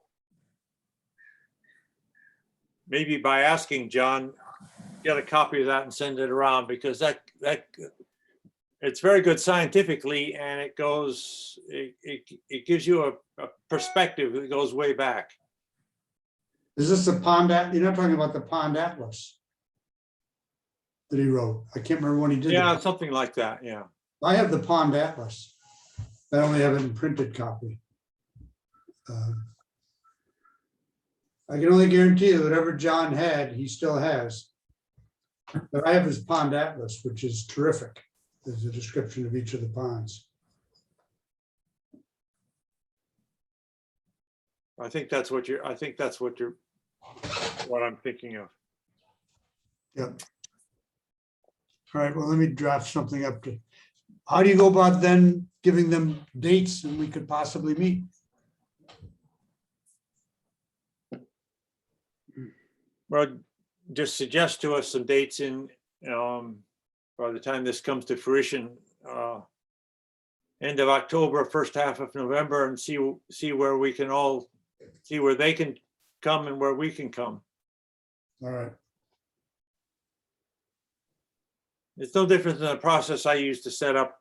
maybe by asking John, get a copy of that and send it around, because that it's very good scientifically, and it gives you a perspective that goes way back. Is this the pond you're not talking about the pond atlas that he wrote? I can't remember when he did Yeah, that. something like that. Yeah. I have the pond atlas. I only have it in printed copy. I can only guarantee you whatever John had, he still has. But I have his pond atlas, which is terrific. There's a description of each of the ponds. I think that's what what I'm thinking of. Yep. All right, well, let me draft something up to, how do you go about then giving them dates and we could possibly meet? Well, just suggest to us some dates in, by the time this comes to fruition, end of October, first half of November, and see where we can all, see where they can come and where we can come. All right, It's no different than the process I used to set up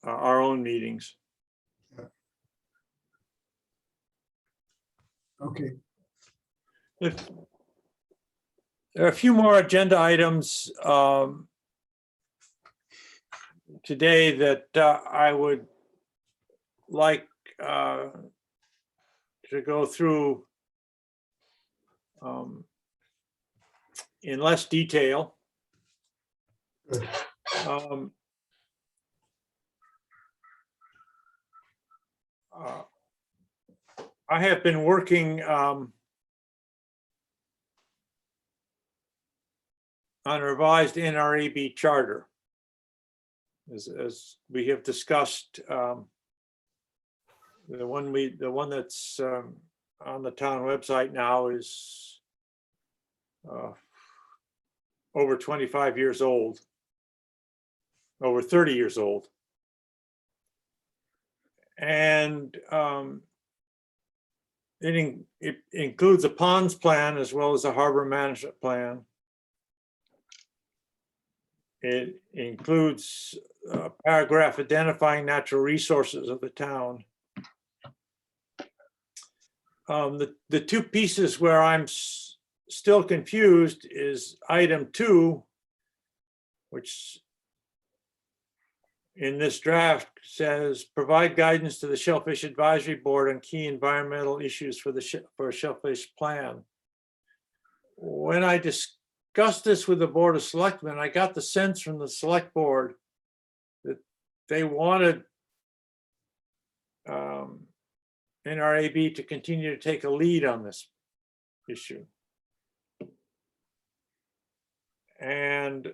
our own meetings. okay. If there are a few more agenda items today that I would like to go through in less detail. Good. I have been working on a revised NRAB charter. As we have discussed, the one that's on the town website now is over 25 years old, over 30 years old. And it includes a ponds plan as well as a harbor management plan. It includes a paragraph identifying natural resources of the town. The two pieces where I'm still confused is item 2, which in this draft says, provide guidance to the Shellfish Advisory Board on key environmental issues for a shellfish plan. When I discussed this with the Board of Selectmen, I got the sense from the Select Board that they wanted NRAB to continue to take a lead on this issue. And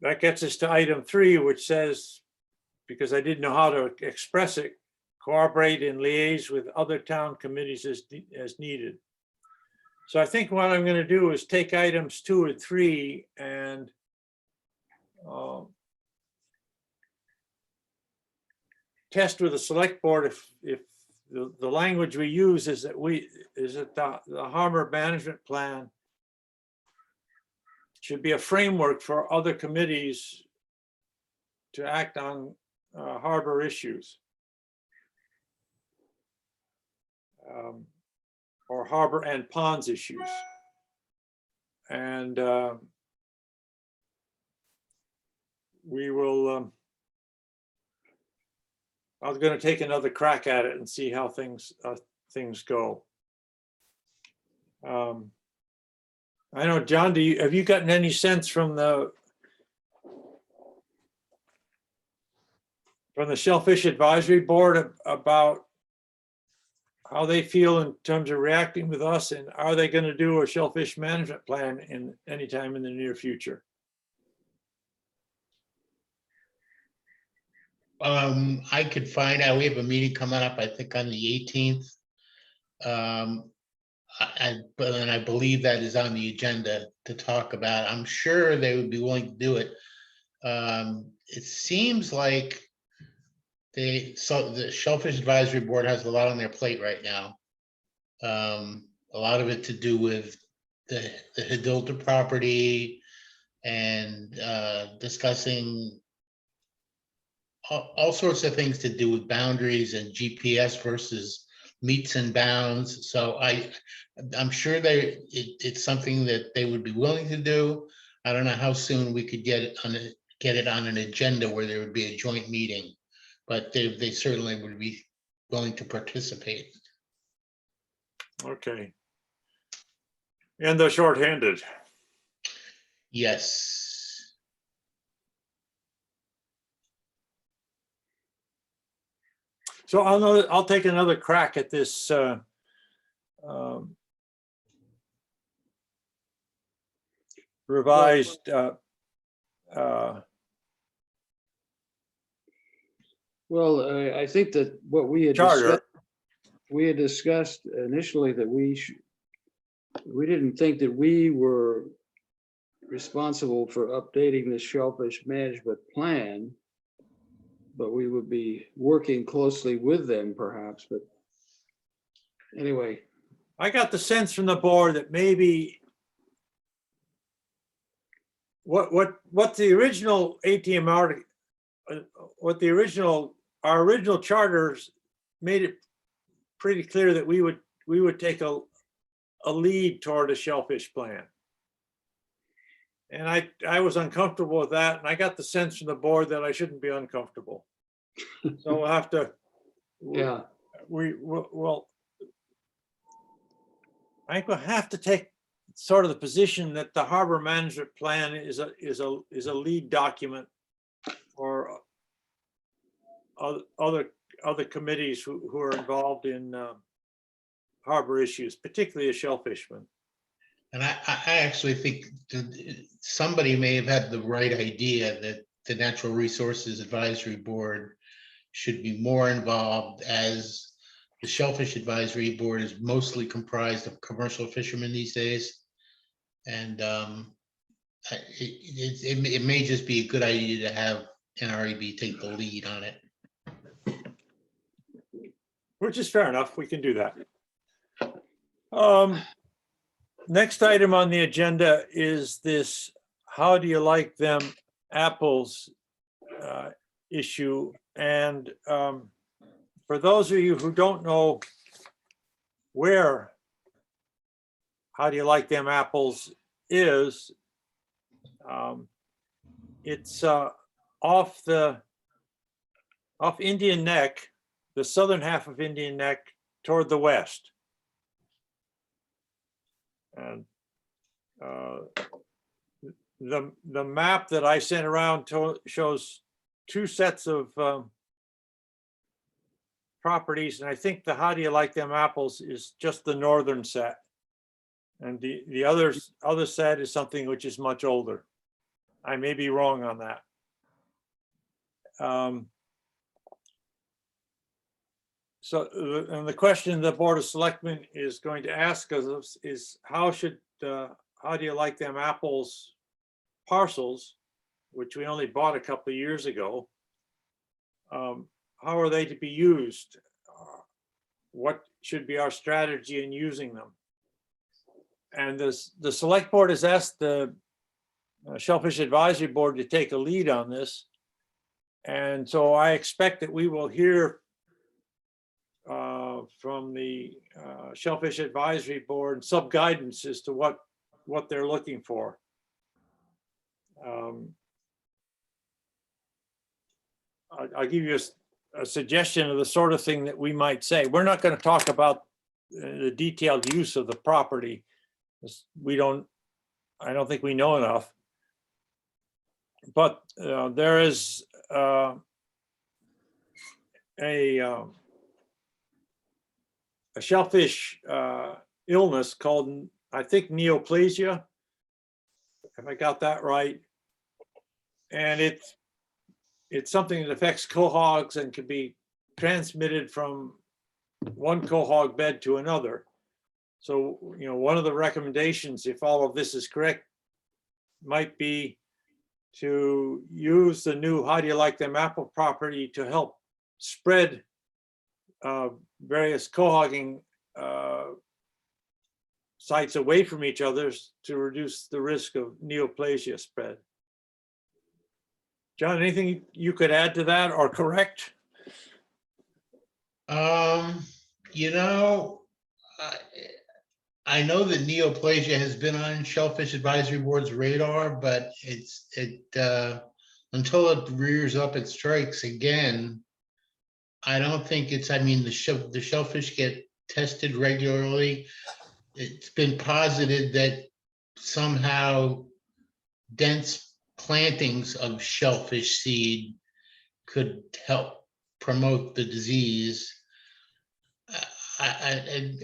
that gets us to item 3, which says, because I didn't know how to express it, cooperate and liaise with other town committees as needed. So I think what I'm going to do is take items 2 and 3 and test with the select board if the language we use is that the harbor management plan should be a framework for other committees to act on harbor issues. Or harbor and ponds issues. And we will, I was going to take another crack at it and see how things go. I know, John, have you gotten any sense from the Shellfish Advisory Board about how they feel in terms of reacting with us, and are they going to do a shellfish management plan anytime in the near future? I could find out. We have a meeting coming up, I think, on the 18th. And I believe that is on the agenda to talk about. I'm sure they would be willing to do it. It seems like the Shellfish Advisory Board has a lot on their plate right now. A lot of it to do with the Hidilda property and discussing all sorts of things to do with boundaries and GPS versus meets and bounds. So I'm sure it's something that they would be willing to do. I don't know how soon we could get it on an agenda where there would be a joint meeting, but they certainly would be willing to participate. Okay. And they're shorthanded. Yes. So I'll take another crack at this revised Well, I think that what we had charter. discussed initially that we didn't think that we were responsible for updating the shellfish management plan, but we would be working closely with them perhaps. But anyway, I got the sense from the board that maybe what the original ATMR, our original charters made it pretty clear that we would take a lead toward a shellfish plan. And I was uncomfortable with that, and I got the sense from the board that I shouldn't be uncomfortable. So we'll have to, yeah, well, I think we'll have to take sort of the position that the harbor management plan is a lead document for other committees who are involved in harbor issues, particularly a shellfishman. And I actually think somebody may have had the right idea that the Natural Resources Advisory Board should be more involved, as the Shellfish Advisory Board is mostly comprised of commercial fishermen these days. And it may just be a good idea to have NREB take the lead on it. Which is fair enough. We can do that. Next item on the agenda is this, how do you like them apples issue? And for those of you who don't know where how do you like them apples is, it's off Indian Neck, the southern half of Indian Neck toward the west. And the map that I sent around shows two sets of properties, and I think the how do you like them apples is just the northern set. And the other set is something which is much older. I may be wrong on that. And the question the Board of Selectmen is going to ask us is how do you like them apples parcels, which we only bought a couple of years ago, how are they to be used? What should be our strategy in using them? And the Select Board has asked the Shellfish Advisory Board to take a lead on this. And so I expect that we will hear from the Shellfish Advisory Board some guidance as to what they're looking for. I'll give you a suggestion of the sort of thing that we might say. We're not going to talk about the detailed use of the property. I don't think we know enough. But there is a shellfish illness called, I think, neoplasia, if I got that right. And it's something that affects quahogs and can be transmitted from one quahog bed to another. So, one of the recommendations, if all of this is correct, might be to use the new how do you like them apple property to help spread various quahogging sites away from each other to reduce the risk of neoplasia spread. John, anything you could add to that or correct? I know that neoplasia has been on Shellfish Advisory Board's radar, but until it rears up its strikes again, I don't think the shellfish get tested regularly. It's been posited that somehow dense plantings of shellfish seed could help promote the disease.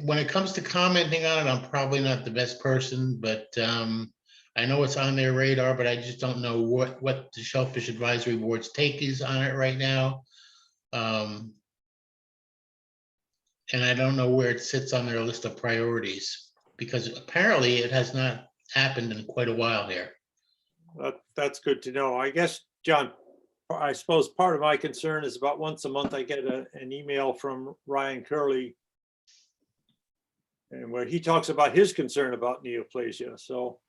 When it comes to commenting on it, I'm probably not the best person, but I know it's on their radar, but I just don't know what the Shellfish Advisory Board's take is on it right now. And I don't know where it sits on their list of priorities, because apparently it has not happened in quite a while here. That's good to know. I guess, John, I suppose part of my concern is about once a month I get an email from Ryan Curley, and where he talks about his concern about neoplasia. So,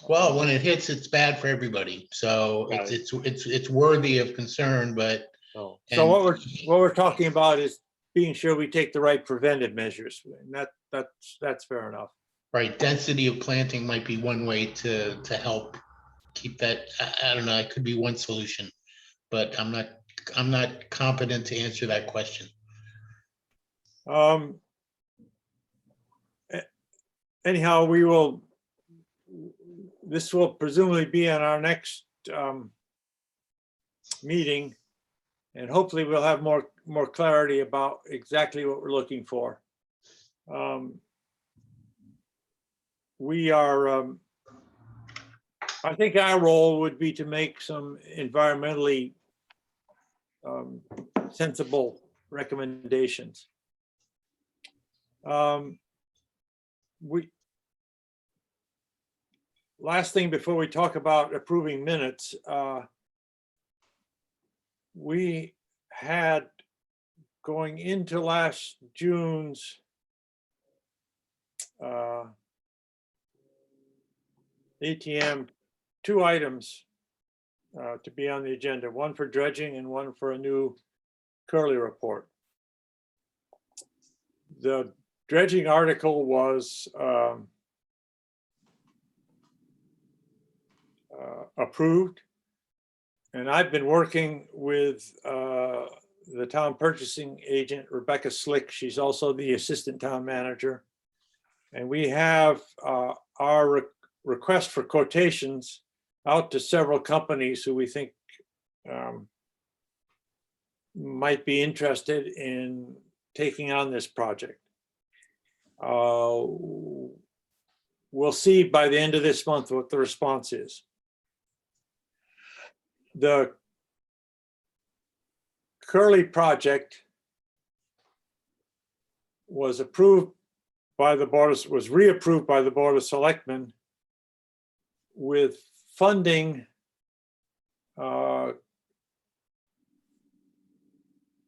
well, when it hits, it's bad for everybody. So right. it's worthy of concern. But so what we're talking about is being sure we take the right preventive measures, and that's fair enough. Right, density of planting might be one way to help keep that. I don't know. It could be one solution, but I'm not competent to answer that question. Anyhow, this will presumably be on our next meeting, and hopefully we'll have more clarity about exactly what we're looking for. We are, I think our role would be to make some environmentally sensible recommendations. Last thing before we talk about approving minutes, we had going into last June's ATM, 2 items to be on the agenda, one for dredging and one for a new Curly report. The dredging article was approved. And I've been working with the town purchasing agent, Rebecca Slick. She's also the assistant town manager. And we have our request for quotations out to several companies who we think might be interested in taking on this project. We'll see by the end of this month what the response is. The Curly project was approved by the board, was reapproved by the Board of Selectmen with funding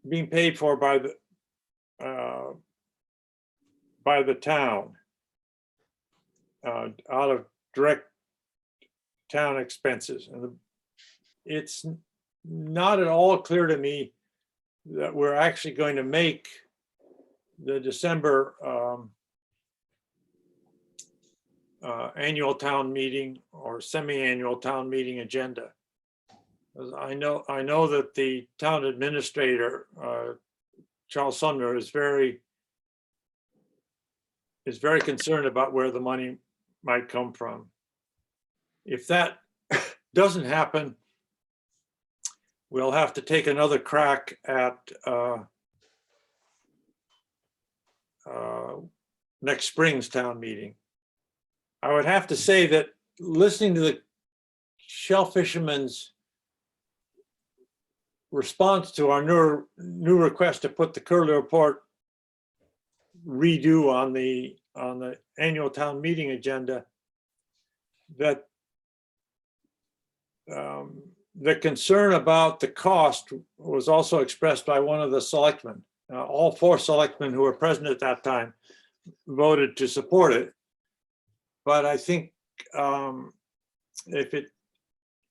being paid for by the town out of direct town expenses. And it's not at all clear to me that we're actually going to make the December annual town meeting or semi-annual town meeting agenda. I know that the town administrator, Charles Sumner, is very concerned about where the money might come from. If that doesn't happen, we'll have to take another crack at next spring's town meeting. I would have to say that listening to the shell fishermen's response to our new request to put the Curly report redo on the annual town meeting agenda, that the concern about the cost was also expressed by one of the selectmen. All 4 selectmen who were present at that time voted to support it. But I think if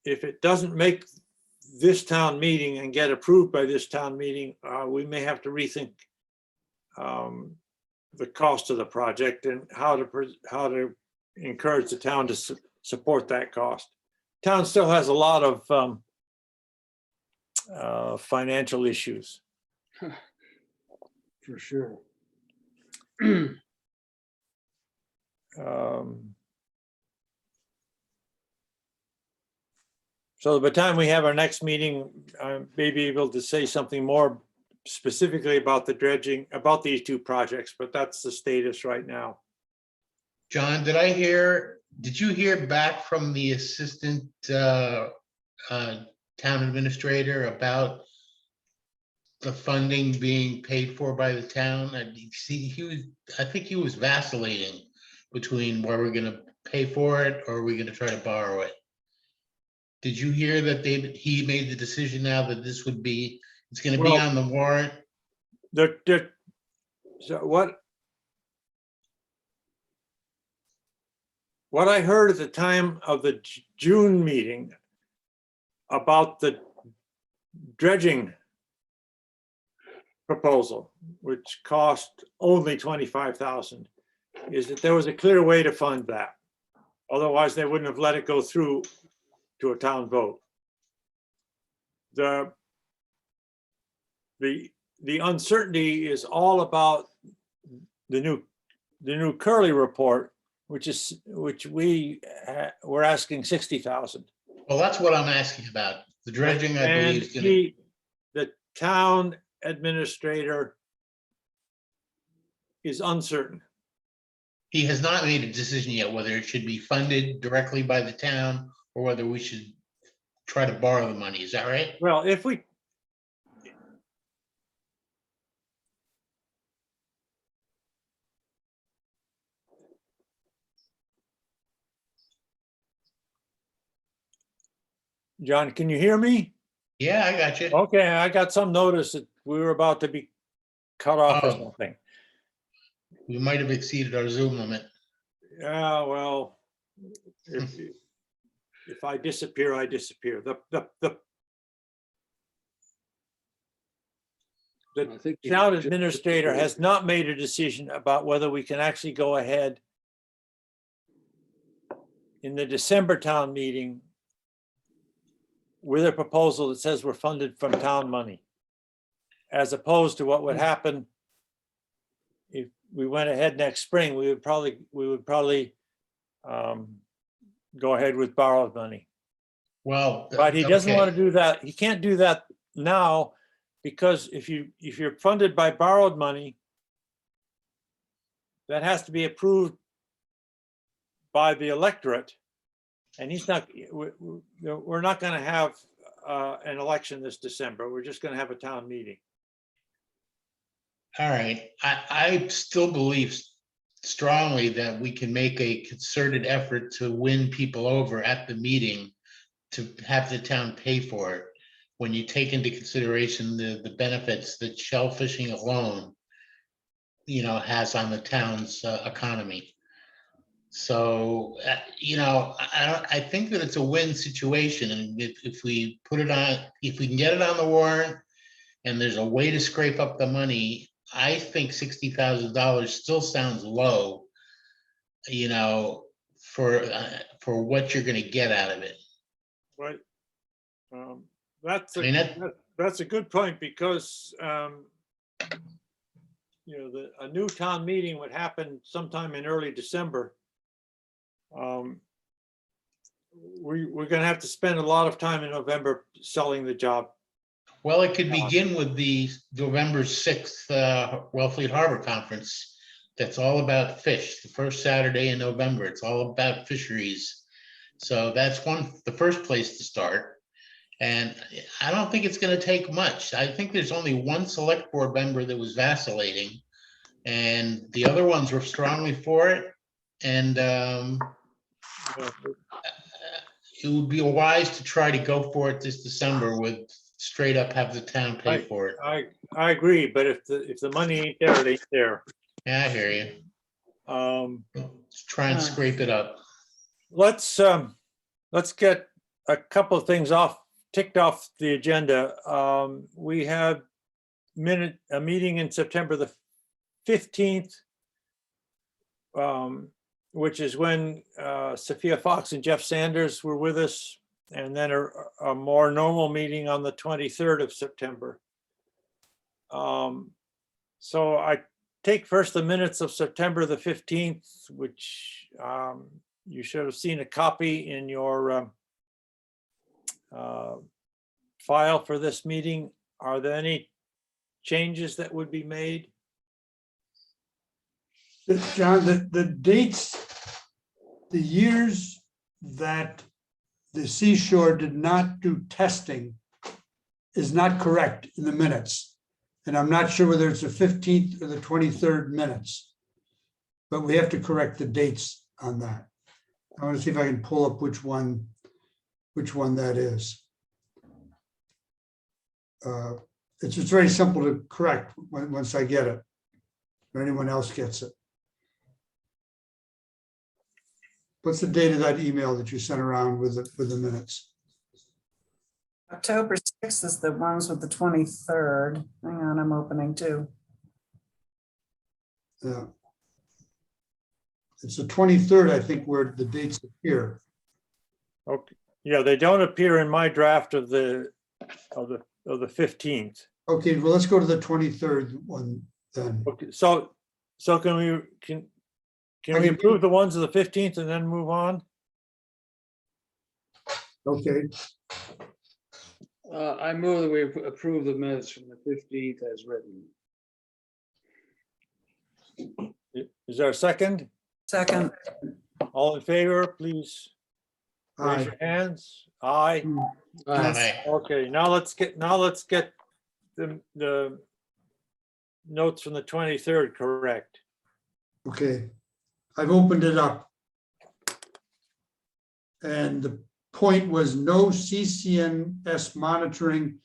it doesn't make this town meeting and get approved by this town meeting, we may have to rethink the cost of the project and how to encourage the town to support that cost. Town still has a lot of financial issues. For sure. So by the time we have our next meeting, I may be able to say something more specifically about the dredging, about these 2 projects, but that's the status right now. John, did you hear back from the assistant town administrator about the funding being paid for by the town? I think he was vacillating between where we're gonna pay for it or are we gonna try to borrow it. Did you hear that he made the decision now that it's gonna be on the warrant? So what I heard at the time of the June meeting about the dredging proposal, which cost only $25,000, is that there was a clear way to fund that. Otherwise, they wouldn't have let it go through to a town vote. The uncertainty is all about the new Curly report, which we're asking $60,000. Well, that's what I'm asking about. The dredging, I believe, is gonna. The town administrator is uncertain. He has not made a decision yet whether it should be funded directly by the town or whether we should try to borrow the money. Is that right? Well, if we, John, can you hear me? Yeah, I got you. Okay, I got some notice that we were about to be cut off or Oh. something. We might have exceeded our Zoom limit. Yeah, well, if I disappear, I disappear. I think you Town should- administrator has not made a decision about whether we can actually go ahead in the December town meeting with a proposal that says we're funded from town money, as opposed to what would happen if we went ahead next spring. We would probably go ahead with borrowed money. Well. But he doesn't okay. want to do that. He can't do that now, because if you're funded by borrowed money, that has to be approved by the electorate. And he's not, we're not going to have an election this December. We're just going to have a town meeting. All right, I still believe strongly that we can make a concerted effort to win people over at the meeting to have the town pay for it. When you take into consideration the benefits that shell fishing alone, has on the town's economy. So, I think that it's a win situation, and if we put it on, if we can get it on the warrant, and there's a way to scrape up the money, I think $60,000 still sounds low, for what you're going to get out of it. Right. That's I mean, that's a good point, because a new town meeting would happen sometime in early December. We're going to have to spend a lot of time in November selling the job. Well, it could begin with the November 6th Wellfleet Harbor Conference. That's all about fish, the first Saturday in November. It's all about fisheries. So that's the first place to start. And I don't think it's going to take much. I think there's only one select board member that was vacillating, and the other ones were strongly for it. And it would be wise to try to go for it this December with straight up have the town pay for it. I agree, but if the money ain't there, it ain't there. Yeah, I hear you. Let's try and scrape it up. Let's get a couple of things ticked off the agenda. We have a meeting in September the 15th, which is when Sophia Fox and Jeff Sanders were with us, and then a more normal meeting on the 23rd of September. So I take first the minutes of September the 15th, which you should have seen a copy in your file for this meeting. Are there any changes that would be made? John, the dates, the years that the seashore did not do testing is not correct in the minutes. And I'm not sure whether it's the 15th or the 23rd minutes, but we have to correct the dates on that. I want to see if I can pull up which one that is. It's just very simple to correct once I get it, or anyone else gets it. What's the date of that email that you sent around with the minutes? October 6th is the ones with the 23rd. Hang on, I'm opening too. Yeah. It's the 23rd, I think, where the dates appear. Okay. Yeah, they don't appear in my draft of the 15th. Okay, well, let's go to the 23rd one then. Okay, so can we approve the ones of the 15th and then move on? Okay, I move that we approve the minutes from the 15th as written. Is there a second? Second. All in favor, please raise aye. your hands. Aye. Aye. Okay, now let's get the notes from the 23rd correct. Okay, I've opened it up. And point was no CCNS monitoring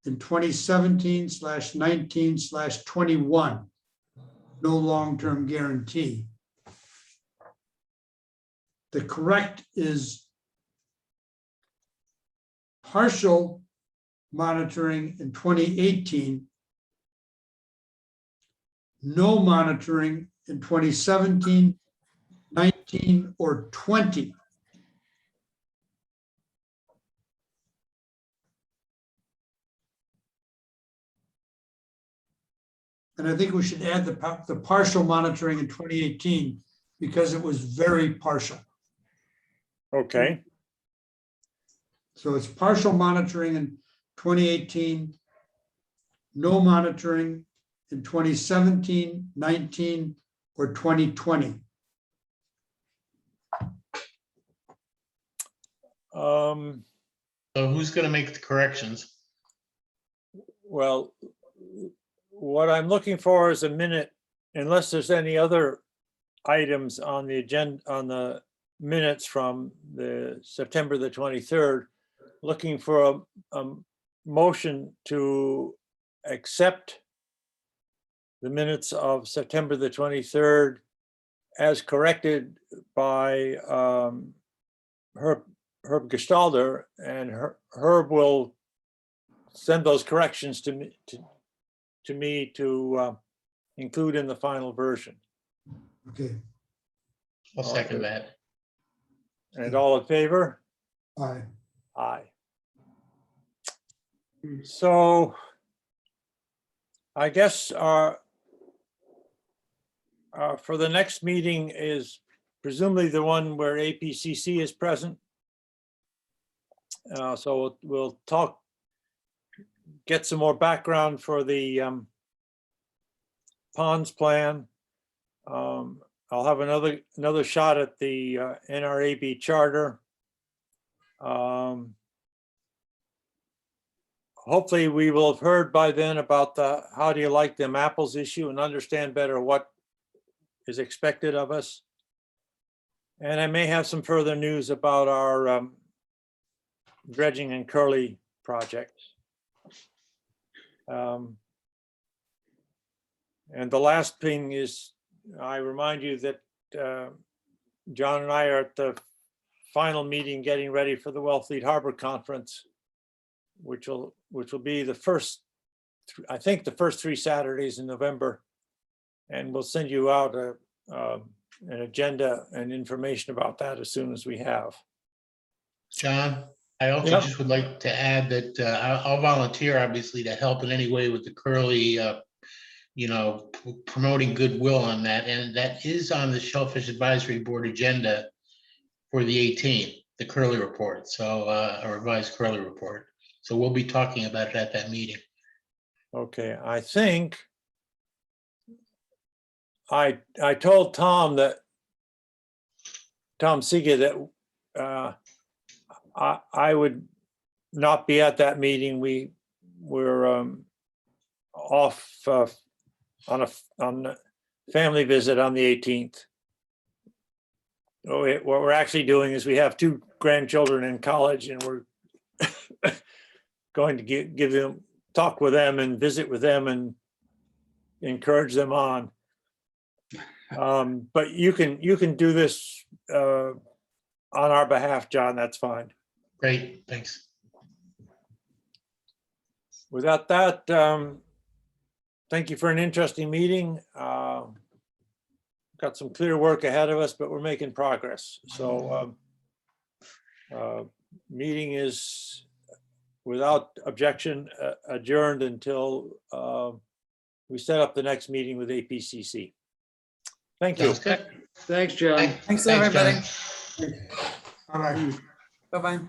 in 2017/19/21. No long-term guarantee. The correct is partial monitoring in 2018, no monitoring in 2017, 19, or 20. And I think we should add the partial monitoring in 2018 because it was very partial. Okay, So it's partial monitoring in 2018, no monitoring in 2017, 19, or 2020. So who's gonna make the corrections? well, what I'm looking for is a minute, unless there's any other items on the agenda, on the minutes from the September the 23rd, looking for a motion to accept the minutes of September the 23rd as corrected by Herb Gestalter, and Herb will send those corrections to me to include in the final version. Okay, I'll second that. And all in favor? aye. Aye. So I guess for the next meeting is presumably the one where APCC is present. So we'll talk, get some more background for the ponds plan. I'll have another shot at the NRAB charter. Hopefully we will have heard by then about the how do you like them apples issue and understand better what is expected of us. And I may have some further news about our dredging and curly projects. And the last thing is, I remind you that John and I are at the final meeting getting ready for the Wellfleet Harbor Conference, which will be the first, I think the first 3 Saturdays in November. And we'll send you out an agenda and information about that as soon as we have. John, I also Yep. just would like to add that I'll volunteer, obviously, to help in any way with the curly, promoting goodwill on that. And that is on the Shellfish Advisory Board agenda for the 18th, the curly report. So a revised curly report. So we'll be talking about it at that meeting. Okay, I think I told Tom Seega that I would not be at that meeting. We're off on a family visit on the 18th. What we're actually doing is we have 2 grandchildren in college, and we're going to talk with them and visit with them and encourage them on. But you can do this on our behalf, John. That's fine. Great, thanks. Without that, thank you for an interesting meeting. Got some clear work ahead of us, but we're making progress. So meeting is without objection adjourned until we set up the next meeting with APCC. Thank you. Sounds good. Thanks, John. Thanks, John. everybody. All right. Bye-bye.